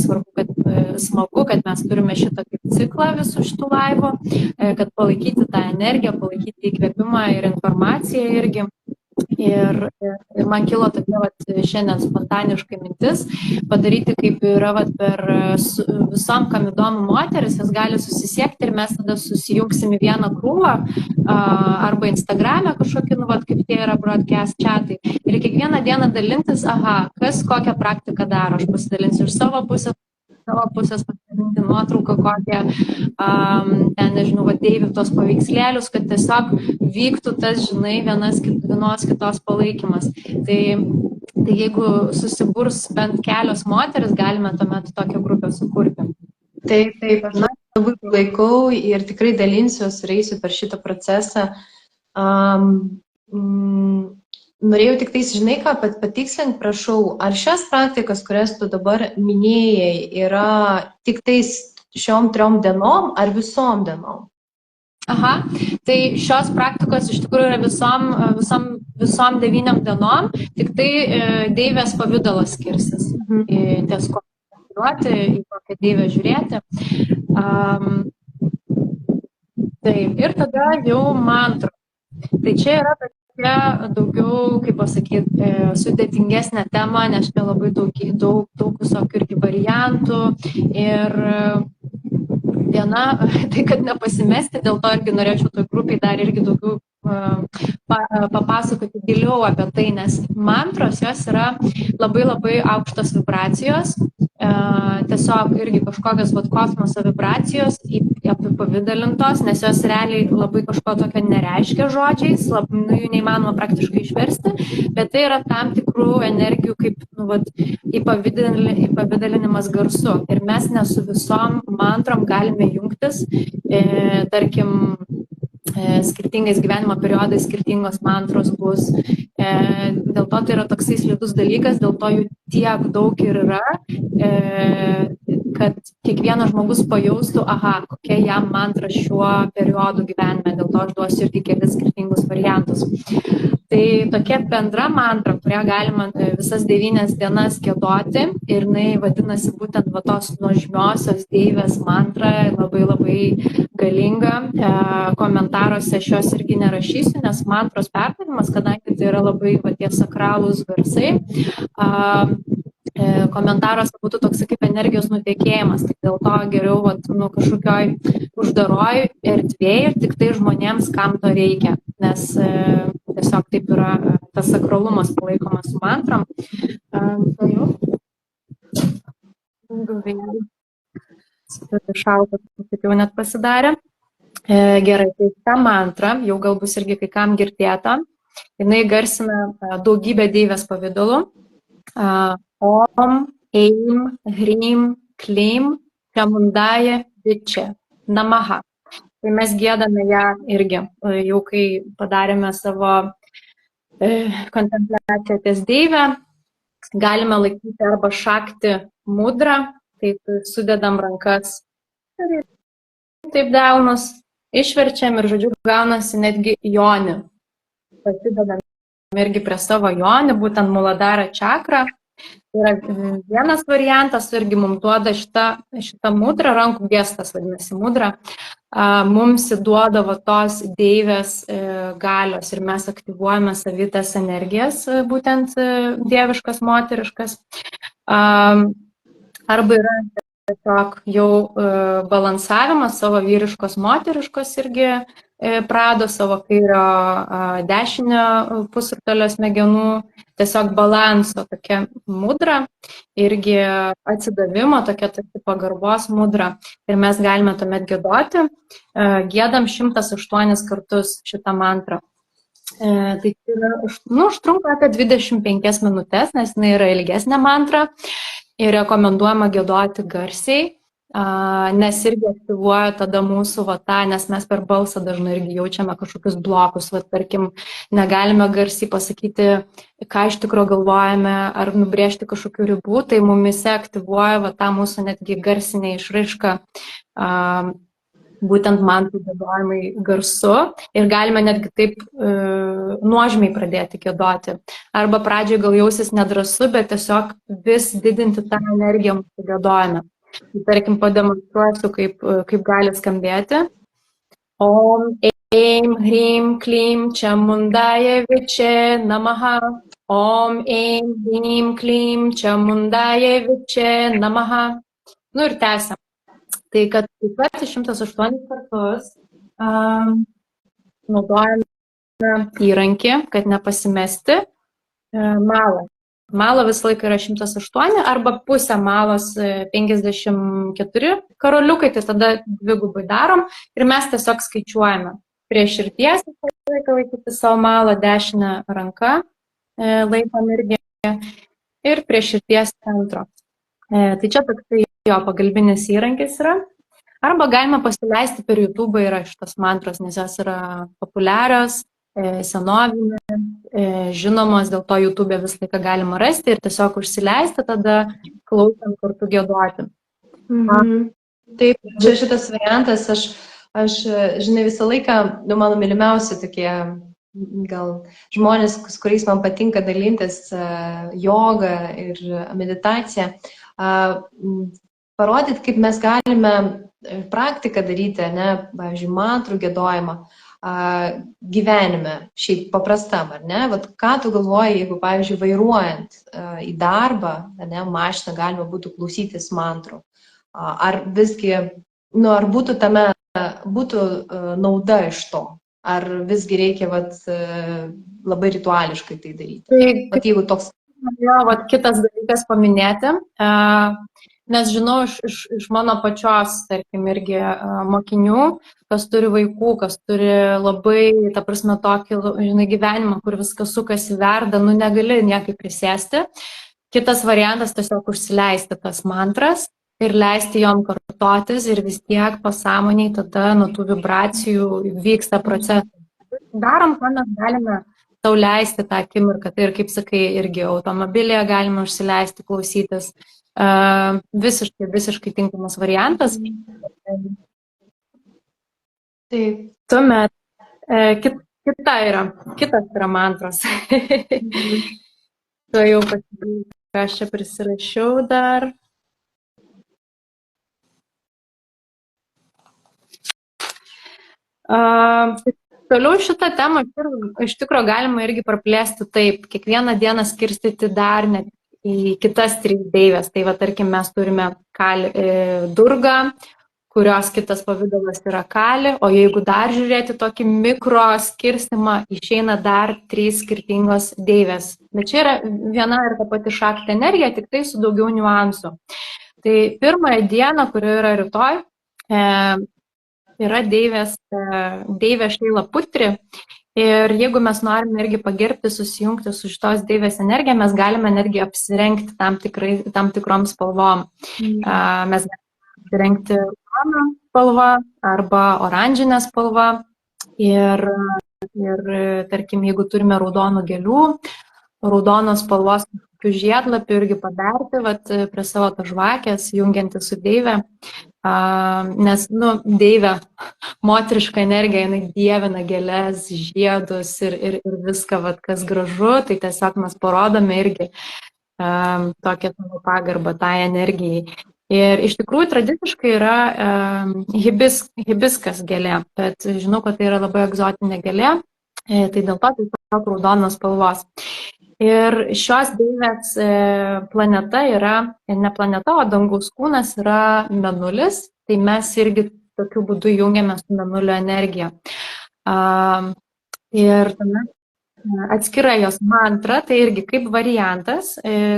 smagu, kad mes turime šitą kaip ciklą visų šitų laivų, kad palaikyti tą energiją, palaikyti įkvėpimą ir informaciją irgi. Ir man kilo tokia šiandien spontaniškai mintis padaryti, kaip yra per visom, kam įdomu moteris, jas gali susisiekti ir mes tada susijungsim į vieną krūvą arba Instagram'e kažkokį, kaip tie yra broadcast chatai. Ir kiekvieną dieną dalintis, kas kokią praktiką daro. Aš pasidalinsiu iš savo pusės pasidalinti nuotrauką kokią, ten, nežinau, Deivi tos paveikslėlius, kad tiesiog vyktų tas, vienos kitos palaikymas. Tai jeigu susiburs bent kelios moteris, galime tuomet tokią grupę sukurti. Taip, aš labai palaikau ir tikrai dalinsiuos ir eisiu per šitą procesą. Norėjau tik tais, žinai ką, patikslink, prašau, ar šias praktikas, kurias tu dabar minėjai, yra tik tais šiom 3 dienom ar visom dienom? Tai šios praktikos iš tikrųjų yra visom 9 dienom, tik tai deivės pavidalas skirsis. Ties ko žiūrėti, į kokią deivę žiūrėti. Taip, ir tada jau mantra. Tai čia yra daugiau, kaip pasakyti, sudėtingesnė tema, nes čia labai daug visokių irgi variantų. Ir viena, tai kad nepasimesti, dėl to irgi norėčiau toj grupiai dar irgi daugiau papasakoti giliau apie tai, nes mantros jos yra labai aukštos vibracijos, tiesiog irgi kažkokios kosmoso vibracijos apipavidalintos, nes jos realiai labai kažko tokio nereiškia žodžiais, jų neįmanoma praktiškai išversti, bet tai yra tam tikrų energijų kaip įpavidalinimas garsu. Ir mes ne su visom mantrom galime jungtis, tarkim, skirtingais gyvenimo periodais skirtingos mantros bus. Dėl to tai yra toksai slidus dalykas, dėl to jų tiek daug ir yra, kad kiekvienas žmogus pajaustų, kokia jam mantra šiuo periodu gyvenime. Dėl to aš duosiu irgi kelis skirtingus variantus. Tai tokia bendra mantra, kurią galima visas 9 dienas giedoti ir jinai vadinasi būtent tos nuožmiosios deivės mantra, labai galinga. Komentaruose aš jos irgi nerašysiu, nes mantros perdavimas, kadangi tai yra labai tie sakralūs garsai, komentaruose būtų toks kaip energijos nutekėjimas, tai dėl to geriau kažkokioj uždaroj erdvėj ir tik tai žmonėms, kam to reikia, nes tiesiog taip yra tas sakralumas palaikomas su mantrom. Šalta, kaip jau net pasidarė. Gerai, tai ta mantra, jau gal bus irgi kai kam girdėta, jinai garsina daugybę deivės pavydalų. Om, Eim, Hrim, Klim, Chamundaja, Viče, Namaha. Tai mes giedame ją irgi, jau kai padarėme savo kontempliaciją ties deivę, galime laikyti arba šakti mudrą, tai sudedam rankas, taip delnus, išverčiam ir, žodžiu, gaunasi netgi jonį. Pasidedam irgi prie savo jonį, būtent Muladhara čakrą. Tai yra vienas variantas, irgi mums duoda šitą mudrą, rankų gestas vadinasi mudra, mums įduoda tos deivės galios ir mes aktyvuojame savitas energijas, būtent dieviškas, moteriškas. Arba yra tiesiog jau balansavimas savo vyriškos, moteriškos irgi prado savo kairio dešinio pusrutulio smegenų, tiesiog balanso tokia mudra, irgi atsidavimo, tokia pagarbos mudra. Ir mes galime tuomet giedoti, giedam 108 kartus šitą mantrą. Tai užtrunka apie 25 minutės, nes jinai yra ilgesnė mantra ir rekomenduojama giedoti garsiai. nes irgi aktyvuoja tada mūsų nes mes per balsą dažnai irgi jaučiame kažkokius blokus, tarkim, negalime garsiai pasakyti, ką iš tikrųjų galvojame, ar nubrėžti kažkokių ribų, tai mumise aktyvuoja tą mūsų netgi garsinę išraišką, būtent mantrų giedojimai garsu ir galime netgi taip nuožmiai pradėti giedoti. Arba pradžioje gal jausis nedrąsu, bet tiesiog vis didinti tą energiją mūsų giedojime. Tarkim, pademonstruosiu, kaip gali skambėti. Om, Eim, Hrim, Klim, Chamundaye Viche Namaha. Om, Eim, Hrim, Klim, Chamundaye Viche Namaha. Ir tęsiam. Tai kad taip pat 108 kartus naudojame įrankį, kad nepasimesti, malą. Malo visą laiką yra 108 arba pusę malos 54 karoliukai, tai tada dvigubai darom ir mes tiesiog skaičiuojame. Prie širdies visą laiką laikyti savo malą, dešinę ranką laikom irgi ir prie širdies centro. Tai čia toksai jo pagalbinis įrankis yra. Arba galima pasileisti per YouTube, yra šitos mantros, nes jos yra populiarios, senovinė, žinomos, dėl to YouTube visą laiką galima rasti ir tiesiog užsileisti, tada klausant kartu giedoti. Taip, čia šitas variantas, aš žinai, visą laiką, mano mylimiausi tokie, gal žmonės, su kuriais man patinka dalintis jogą ir meditaciją, parodyti, kaip mes galime praktiką daryti, pavyzdžiui, mantrų giedojimą, gyvenime, šiaip paprastam, ar ne? Vat ką tu galvoji, jeigu, pavyzdžiui, vairuojant į darbą, mašiną galima būtų klausytis mantrų? Ar visgi, ar būtų nauda iš to? Ar visgi reikia labai rituališkai tai daryti? Vat jeigu toks... Kitas dalykas paminėti, nes žinau iš mano pačios, tarkim, irgi mokinių, kas turi vaikų, kas turi labai, ta prasme, tokį, žinai, gyvenimą, kur viskas sukasi, verda, negali niekaip prisėsti. Kitas variantas tiesiog užsileisti tas mantras ir leisti jom kartotis ir vis tiek pasąmoniai tada nuo tų vibracijų vyksta procesas. Darom, ką mes galime sau leisti tą akimirką, tai ir, kaip sakai, irgi automobilėje galime užsileisti, klausytis. Visiškai tinkamas variantas. Taip. Tuomet kitas yra mantros. Tu jau pasižiūrėjau, ką aš čia prisirašiau dar. Toliau šitą temą iš tikrųjų galima irgi praplėsti taip, kiekvieną dieną skirstyti dar net į kitas 3 deivės. Tai tarkim, mes turime Durgą, kurios kitas pavidalas yra Kali, o jeigu dar žiūrėti tokį mikro skirstimą, išeina dar 3 skirtingos deivės. Bet čia yra viena ir ta pati šakti energija, tik tai su daugiau niuansų. Tai pirmąją dieną, kuri yra rytoj, yra deivė Šeila Putri. Ir jeigu mes norime irgi pagerbti, susijungti su šitos deivės energija, mes galime netgi apsirengti tam tikrom spalvom. Mes galime apsirengti raudoną spalvą arba oranžinę spalvą. Ir tarkim, jeigu turime raudonų gėlių, raudonos spalvos žiedlapių irgi paberti prie savo žvakės, jungianti su deivė. Nes, deivė, moteriška energija, jinai dievina gėles, žiedus ir viską, kas gražu, tai tiesiog mes parodome irgi tokią savo pagarbą tai energijai. Ir iš tikrųjų tradiciškai yra hibiskas gėlė, bet žinau, kad tai yra labai egzotinė gėlė, tai dėl to tai tiesiog raudonos spalvos. Ir šios deivės planeta yra, ne planeta, o dangaus kūnas yra Mėnulis, tai mes irgi tokiu būdu jungiame su Mėnulio energija. Ir atskira jos mantra, tai irgi kaip variantas,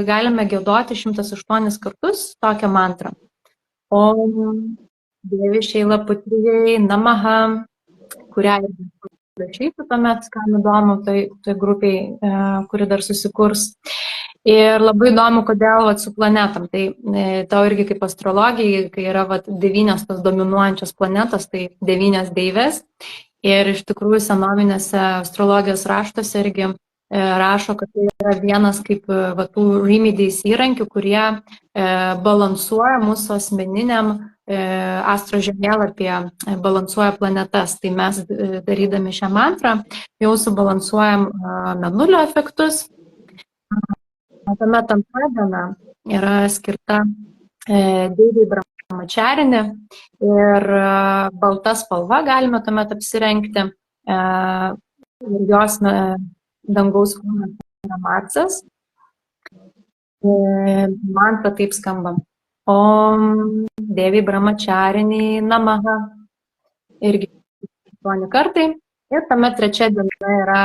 galime giedoti 108 kartus tokią mantrą. Om Devi Šeila Putrijai Namaha, kurią rašyti tuomet, kam įdomu, tai grupiai, kuri dar susikurs. Ir labai įdomu, kodėl vat, su planetom. Tai tau irgi kaip astrologijai, kai yra vat, 9 tos dominuojančios planetos, tai 9 deivės. Ir iš tikrųjų senovinėse astrologijos raštuose irgi rašo, kad tai yra vienas kaip va, tų remedies įrankių, kurie balansuoja mūsų asmeniniam astro žemėlapyje, balansuoja planetas. Tai mes darydami šią mantrą jau subalansuojam mėnulio efektus. Tuomet antra diena yra skirta deivei Brahmacharini ir balta spalva galime tuomet apsirengti. Ir jos dangaus kūnas yra Marsas. Mantra taip skamba. Om Devi Brahmacharini Namaha. Irgi 8 kartai. Ir tuomet trečia diena yra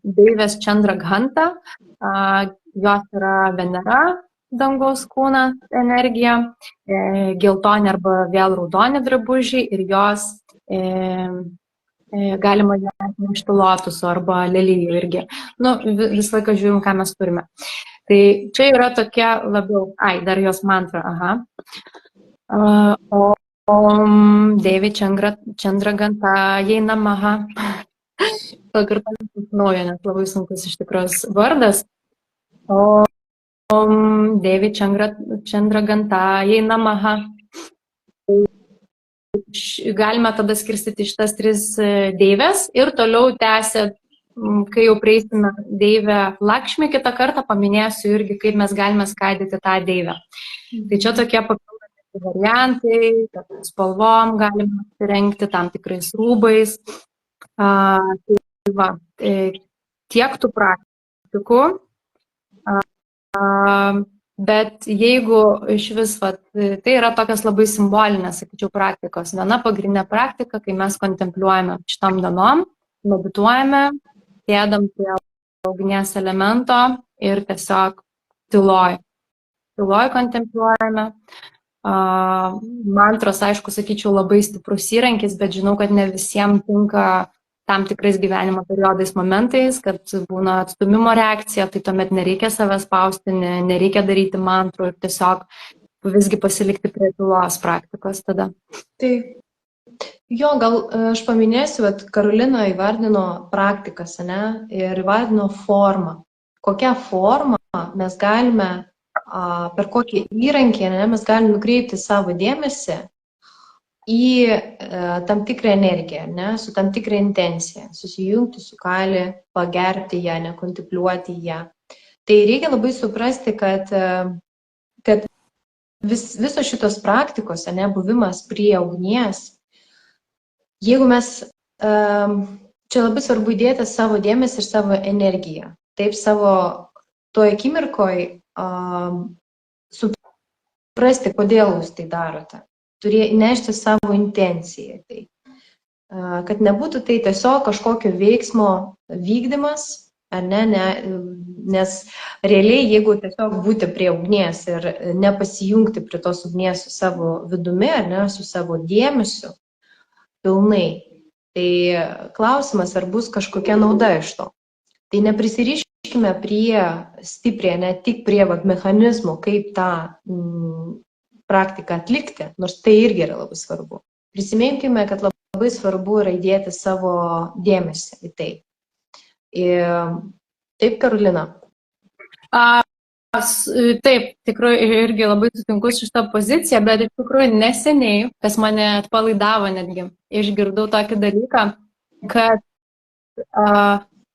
deivės Chandraghanta. Jos yra Venera, dangaus kūnas, energija, geltoni arba vėl raudoni drabužiai ir jos galima nešti lotusų arba lelijų irgi. Nu, visą laiką žiūrim, ką mes turime. Tai čia yra tokia labiau, dar jos mantra, Om Devi Chandraghantaye Namaha. Pakartosiu naują, nes labai sunkus iš tikrųjų vardas. Om Devi Chandraghantaye Namaha. Galime tada skirstyti šitas 3 deivės ir toliau tęsia, kai jau prieisime deivę Lakšmį, kitą kartą paminėsiu irgi, kaip mes galime skaidyti tą deivę. Tai čia tokie papildomi variantai, spalvom galime apsirengti tam tikrais rūbais. Tai va, tiek tų praktikų. Bet jeigu iš vis, tai yra tokias labai simbolinės, sakyčiau, praktikos. Viena pagrindinė praktika, kai mes kontempliuojame šitam dienom, medituojame, sėdam prie ugnies elemento ir tiesiog tyloj kontempliuojame. Mantros, aišku, sakyčiau, labai stiprus įrankis, bet žinau, kad ne visiems tinka tam tikrais gyvenimo periodais momentais, kad būna atstumimo reakcija, tai tuomet nereikia savęs spausti, nereikia daryti mantrų ir tiesiog visgi pasilikti prie tylos praktikos tada. Tai jo, gal aš paminėsiu, kad Karolina įvardino praktikas, ne, ir įvardino formą. Kokią formą mes galime, per kokį įrankį, ne, mes galime nukreipti savo dėmesį į tam tikrą energiją, ne, su tam tikrą intenciją, susijungti su kali, pagerti ją, nekontempliuoti ją. Tai reikia labai suprasti, kad visos šitos praktikos, ne, buvimas prie ugnies, jeigu mes, čia labai svarbu įdėti savo dėmesį ir savo energiją. Taip savo toje akimirkoje suprasti, kodėl jūs tai darote. Nešti savo intenciją. Tai, kad nebūtų tai tiesiog kažkokio veiksmo vykdymas, ar ne, nes realiai, jeigu tiesiog būti prie ugnies ir nepasijungti prie tos ugnies su savo vidumi, ar ne, su savo dėmesiu pilnai, tai klausimas, ar bus kažkokia nauda iš to. Tai neprisiriškime prie stipriai, ne tik prie mechanizmų, kaip tą praktiką atlikti, nors tai irgi yra labai svarbu. Prisiminkime, kad labai svarbu yra įdėti savo dėmesį į tai. Taip, Karolina? Taip, tikrai irgi labai sutinku su šitą poziciją, bet iš tikrųjų neseniai, kas mane atpalaidavo netgi, išgirdau tokį dalyką, kad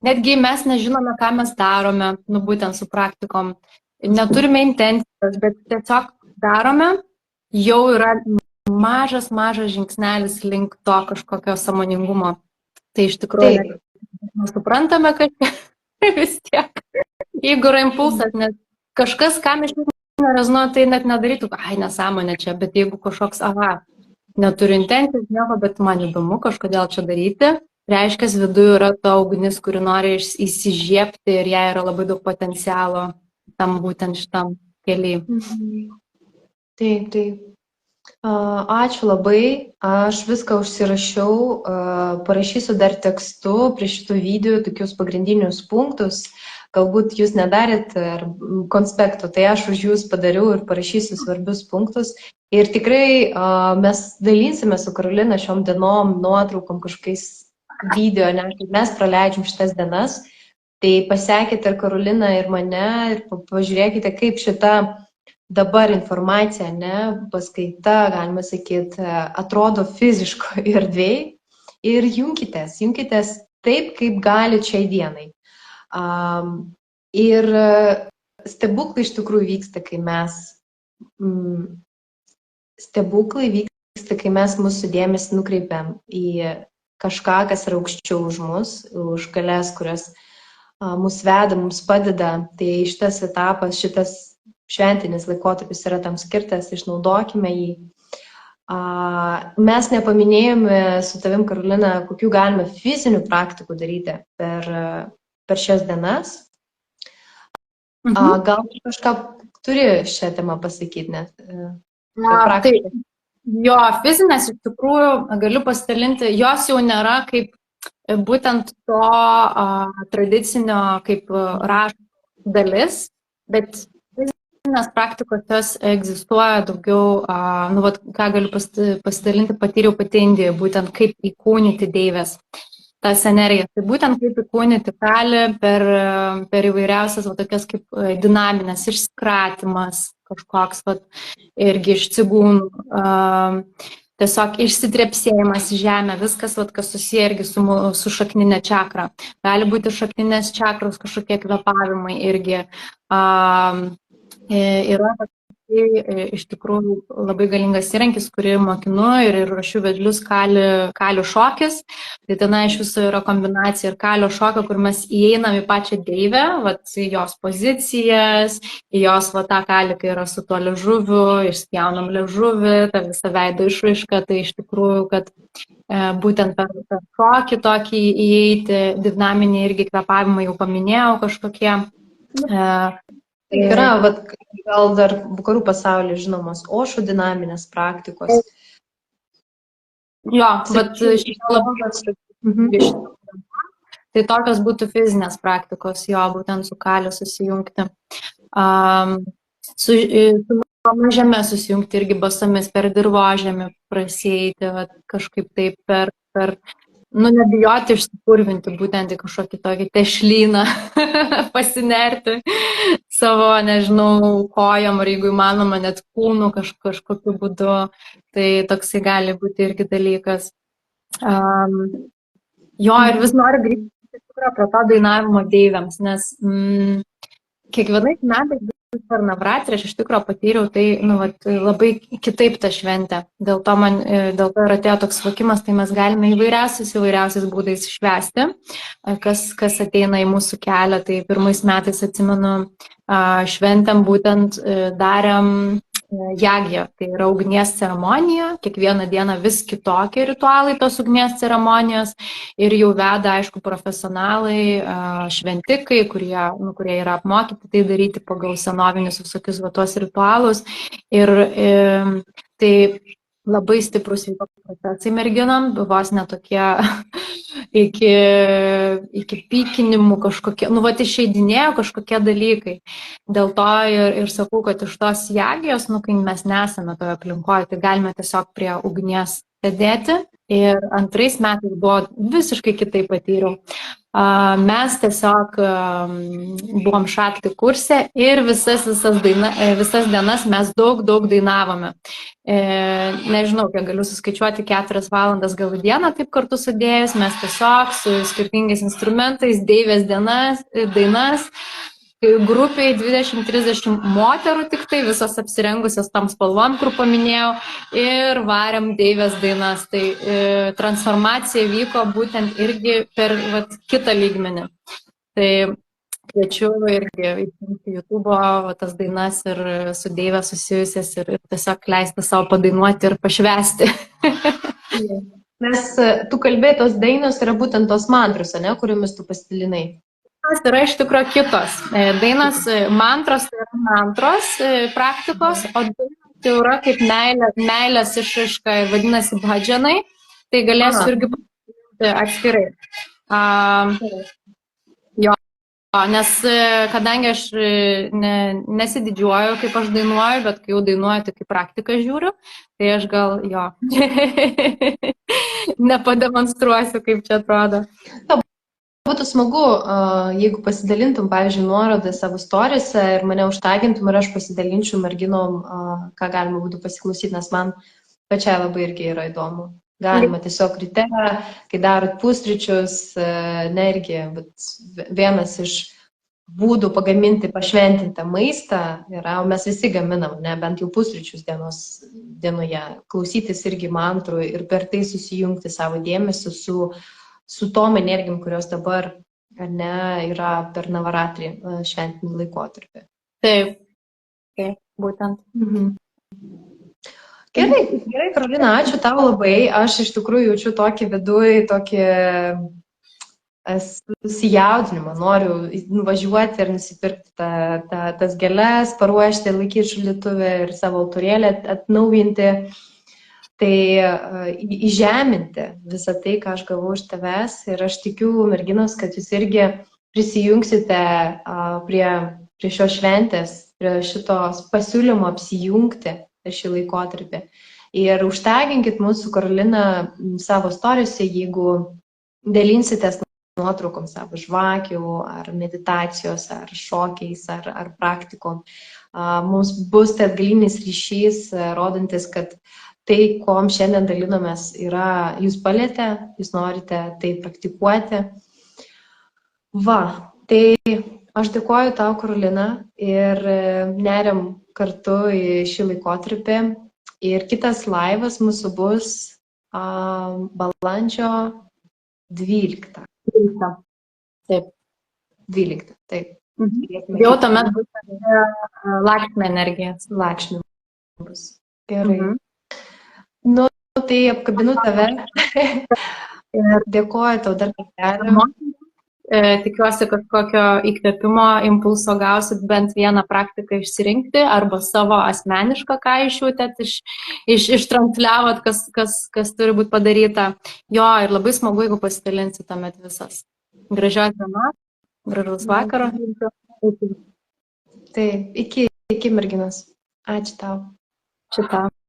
netgi mes nežinome, ką mes darome, būtent su praktikom. Neturime intencijos, bet tiesiog darome, jau yra mažas žingsnelis link to kažkokio sąmoningumo. Tai iš tikrųjų suprantame, kad vis tiek, jeigu yra impulsas, nes kažkas, kam iš tikrųjų nerezonuoja, tai net nedarytų, nesąmonė čia, bet jeigu kažkoks, neturiu intencijos, nieko, bet man įdomu kažkodėl čia daryti, reiškia, viduje yra ta ugnis, kuri nori įsižiebti ir jai yra labai daug potencialo tam būtent šitam keliai. Taip. Ačiū labai, aš viską užsirašiau, parašysiu dar tekstu prie šitų video tokius pagrindinius punktus, galbūt jūs nedarėt konspektų, tai aš už jūs padariau ir parašysiu svarbius punktus. Ir tikrai mes dalinsime su Karolina šiom dienom, nuotraukom, kažkokiais video, ne, kaip mes praleidžiam šitas dienas. Tai pasekite ir Karoliną, ir mane, ir pažiūrėkite, kaip šita dabar informacija, ne, paskaita, galima sakyti, atrodo fiziško erdvėj ir junkitės taip, kaip gali šiai dienai. Ir stebuklai iš tikrųjų vyksta, kai mes mūsų dėmesį nukreipiam į kažką, kas yra aukščiau už mus, už galias, kurios mus veda, mums padeda. Tai šitas etapas, šitas šventinis laikotarpis yra tam skirtas, išnaudokime jį. Mes nepaminėjome su tavim, Karolina, kokių galime fizinių praktikų daryti per šias dienas. Gal kažką turi šią temą pasakyti, net? Tai, jo, fizinės iš tikrųjų galiu pasidalinti, jos jau nėra kaip būtent to tradicinio kaip rašto dalis, bet fizinės praktikos jos egzistuoja daugiau, ką galiu pasidalinti, patyriau pati Indijoje, būtent kaip įkūnyti deivės tas energijas. Tai būtent kaip įkūnyti kalį per įvairiausias tokias kaip dinaminės, išskratimas kažkoks, irgi iš cigūnų, tiesiog išsitrepsėjimas į žemę, viskas, kas susiję irgi su šakninė čakra. Gali būti šakninės čakros kažkokie kvėpavimai irgi. Yra iš tikrųjų labai galingas įrankis, kurį mokinu ir ruošiu vedlius kalių šokis. Tai ten iš viso yra kombinacija ir kalio šokio, kur mes įeinam į pačią deivę, į jos pozicijas, į jos tą kalį, kai yra su tuo liežuviu, išspjaunam liežuvį, tą visą veido išraišką. Tai iš tikrųjų, kad būtent per šokį tokį įeiti, dinaminį irgi kvėpavimą jau paminėjau kažkokie. Yra, gal dar vakarų pasaulyje žinomos Ošo dinaminės praktikos. Jo, tai tokios būtų fizinės praktikos, jo, būtent su kaliu susijungti. Su žemė susijungti irgi basomis, per dirvožemį prasieiti, kažkaip taip per nebijoti išsipurvinti, būtent į kažkokį tokį tešlyną, pasinerti savo, nežinau, kojom, ar jeigu įmanoma, net kūnų kažkokiu būdu. Tai toksai gali būti irgi dalykas. Jo, ir vis noriu grįžti prie to dainavimo deivėms, nes kiekvienais metais per Navratri aš iš tikrųjų patyriau tai labai kitaip tą šventę. Dėl to ir atėjo toks suvokimas, tai mes galime įvairiausiais būdais švęsti, kas ateina į mūsų kelią. Tai pirmais metais, atsimenu, šventėm būtent darėm jagją, tai yra ugnies ceremonija, kiekvieną dieną vis kitokie ritualai tos ugnies ceremonijos ir jau veda, aišku, profesionalai, šventikai, kurie yra apmokyti tai daryti pagal senovinius visokius tuos ritualus. Ir tai labai stiprus vyko procesai merginom, vos netokie iki pykinimų kažkokie, išeidinėjo kažkokie dalykai. Dėl to ir sakau, kad iš tos jagijos, kai mes nesame toje aplinkoje, tai galime tiesiog prie ugnies sėdėti. Ir antrais metais buvo visiškai kitaip patyriau. Mes tiesiog buvom šakti kurse ir visas dienas mes daug dainavome. Nežinau, kiek galiu suskaičiuoti, 4 valandas gal dieną taip kartu sudėjus, mes tiesiog su skirtingais instrumentais, deivės dainas, grupiai 20-30 moterų tik tai, visos apsirengusios tam spalvom, kur paminėjau, ir varėm deivės dainas. Tai transformacija vyko būtent irgi per kitą lygmenį. Tai kviečiu irgi įsijungti YouTube'o tas dainas ir su deivė susijusias ir tiesiog leisti savo padainuoti ir pašvęsti. Nes tu kalbėtos dainos yra būtent tos mantros, ne, kuriomis tu pasidalinai? Yra iš tikrųjų kitos. Dainos mantros tai yra mantros praktikos, o dainos siaura kaip meilės išraiška ir vadinasi bhajanai, tai galėsiu irgi pasakyti atskirai. Jo, nes kadangi aš nesididžiuoju, kaip aš dainuoju, bet kai jau dainuoju, tai kaip praktiką žiūriu, tai aš gal jo nepademonstruosiu, kaip čia atrodo. Būtų smagu, jeigu pasidalintum, pavyzdžiui, nuorodą savo storiuose ir mane užtagintum ir aš pasidalinčiau merginom, ką galima būtų pasiklausyti, nes man pačiai labai irgi yra įdomu. Galima tiesiog ryte, kai darot pusryčius, irgi, bet vienas iš būdų pagaminti pašventintą maistą yra, o mes visi gaminam, ne, bent jau pusryčius dienoje, klausytis irgi mantrų ir per tai susijungti savo dėmesį su tom energijom, kurios dabar yra per Navaratri šventinį laikotarpį. Taip, būtent. Gerai, Karolina, ačiū tau labai. Aš iš tikrųjų jaučiu tokį tokį susijaudinimą. Noriu nuvažiuoti ir nusipirkti tas gėles, paruošti, laikyti šaldytuve ir savo altorėlę atnaujinti. Tai įžeminti visą tai, ką aš gavau iš tavęs ir aš tikiu, merginos, kad jūs irgi prisijungsite prie šios šventės, prie šitos pasiūlymo apsijungti šį laikotarpį. Ir užtaginkit mūsų Karoliną savo storiuose, jeigu dalinsitės nuotraukom savo žvakių, ar meditacijos, ar šokiais, ar praktikom. Mums bus tai atgalinis ryšys, rodantis, kad tai, kuom šiandien dalinomės, jūs palietė, jūs norite tai praktikuoti. Tai aš dėkoju tau, Karolina, ir neriam kartu į šį laikotarpį. Ir kitas laivas mūsų bus balandžio 12. Taip. 12, taip. Jau tuomet bus Lakšmi energija. Lakšmi bus. Gerai. Nu, tai apkabinu tave ir dėkoju tau dar kartelį. Tikiuosi, kad kokio įkvėpimo impulso gausit bent vieną praktiką išsirinkti arba savo asmenišką, ką išjūtėt, ištransliavot, kas turi būti padaryta. Jo, ir labai smagu, jeigu pasidalinsit tuomet visas. Gražios dienos, gražaus vakaro. Tai iki merginos. Ačiū tau. Ačiū tau.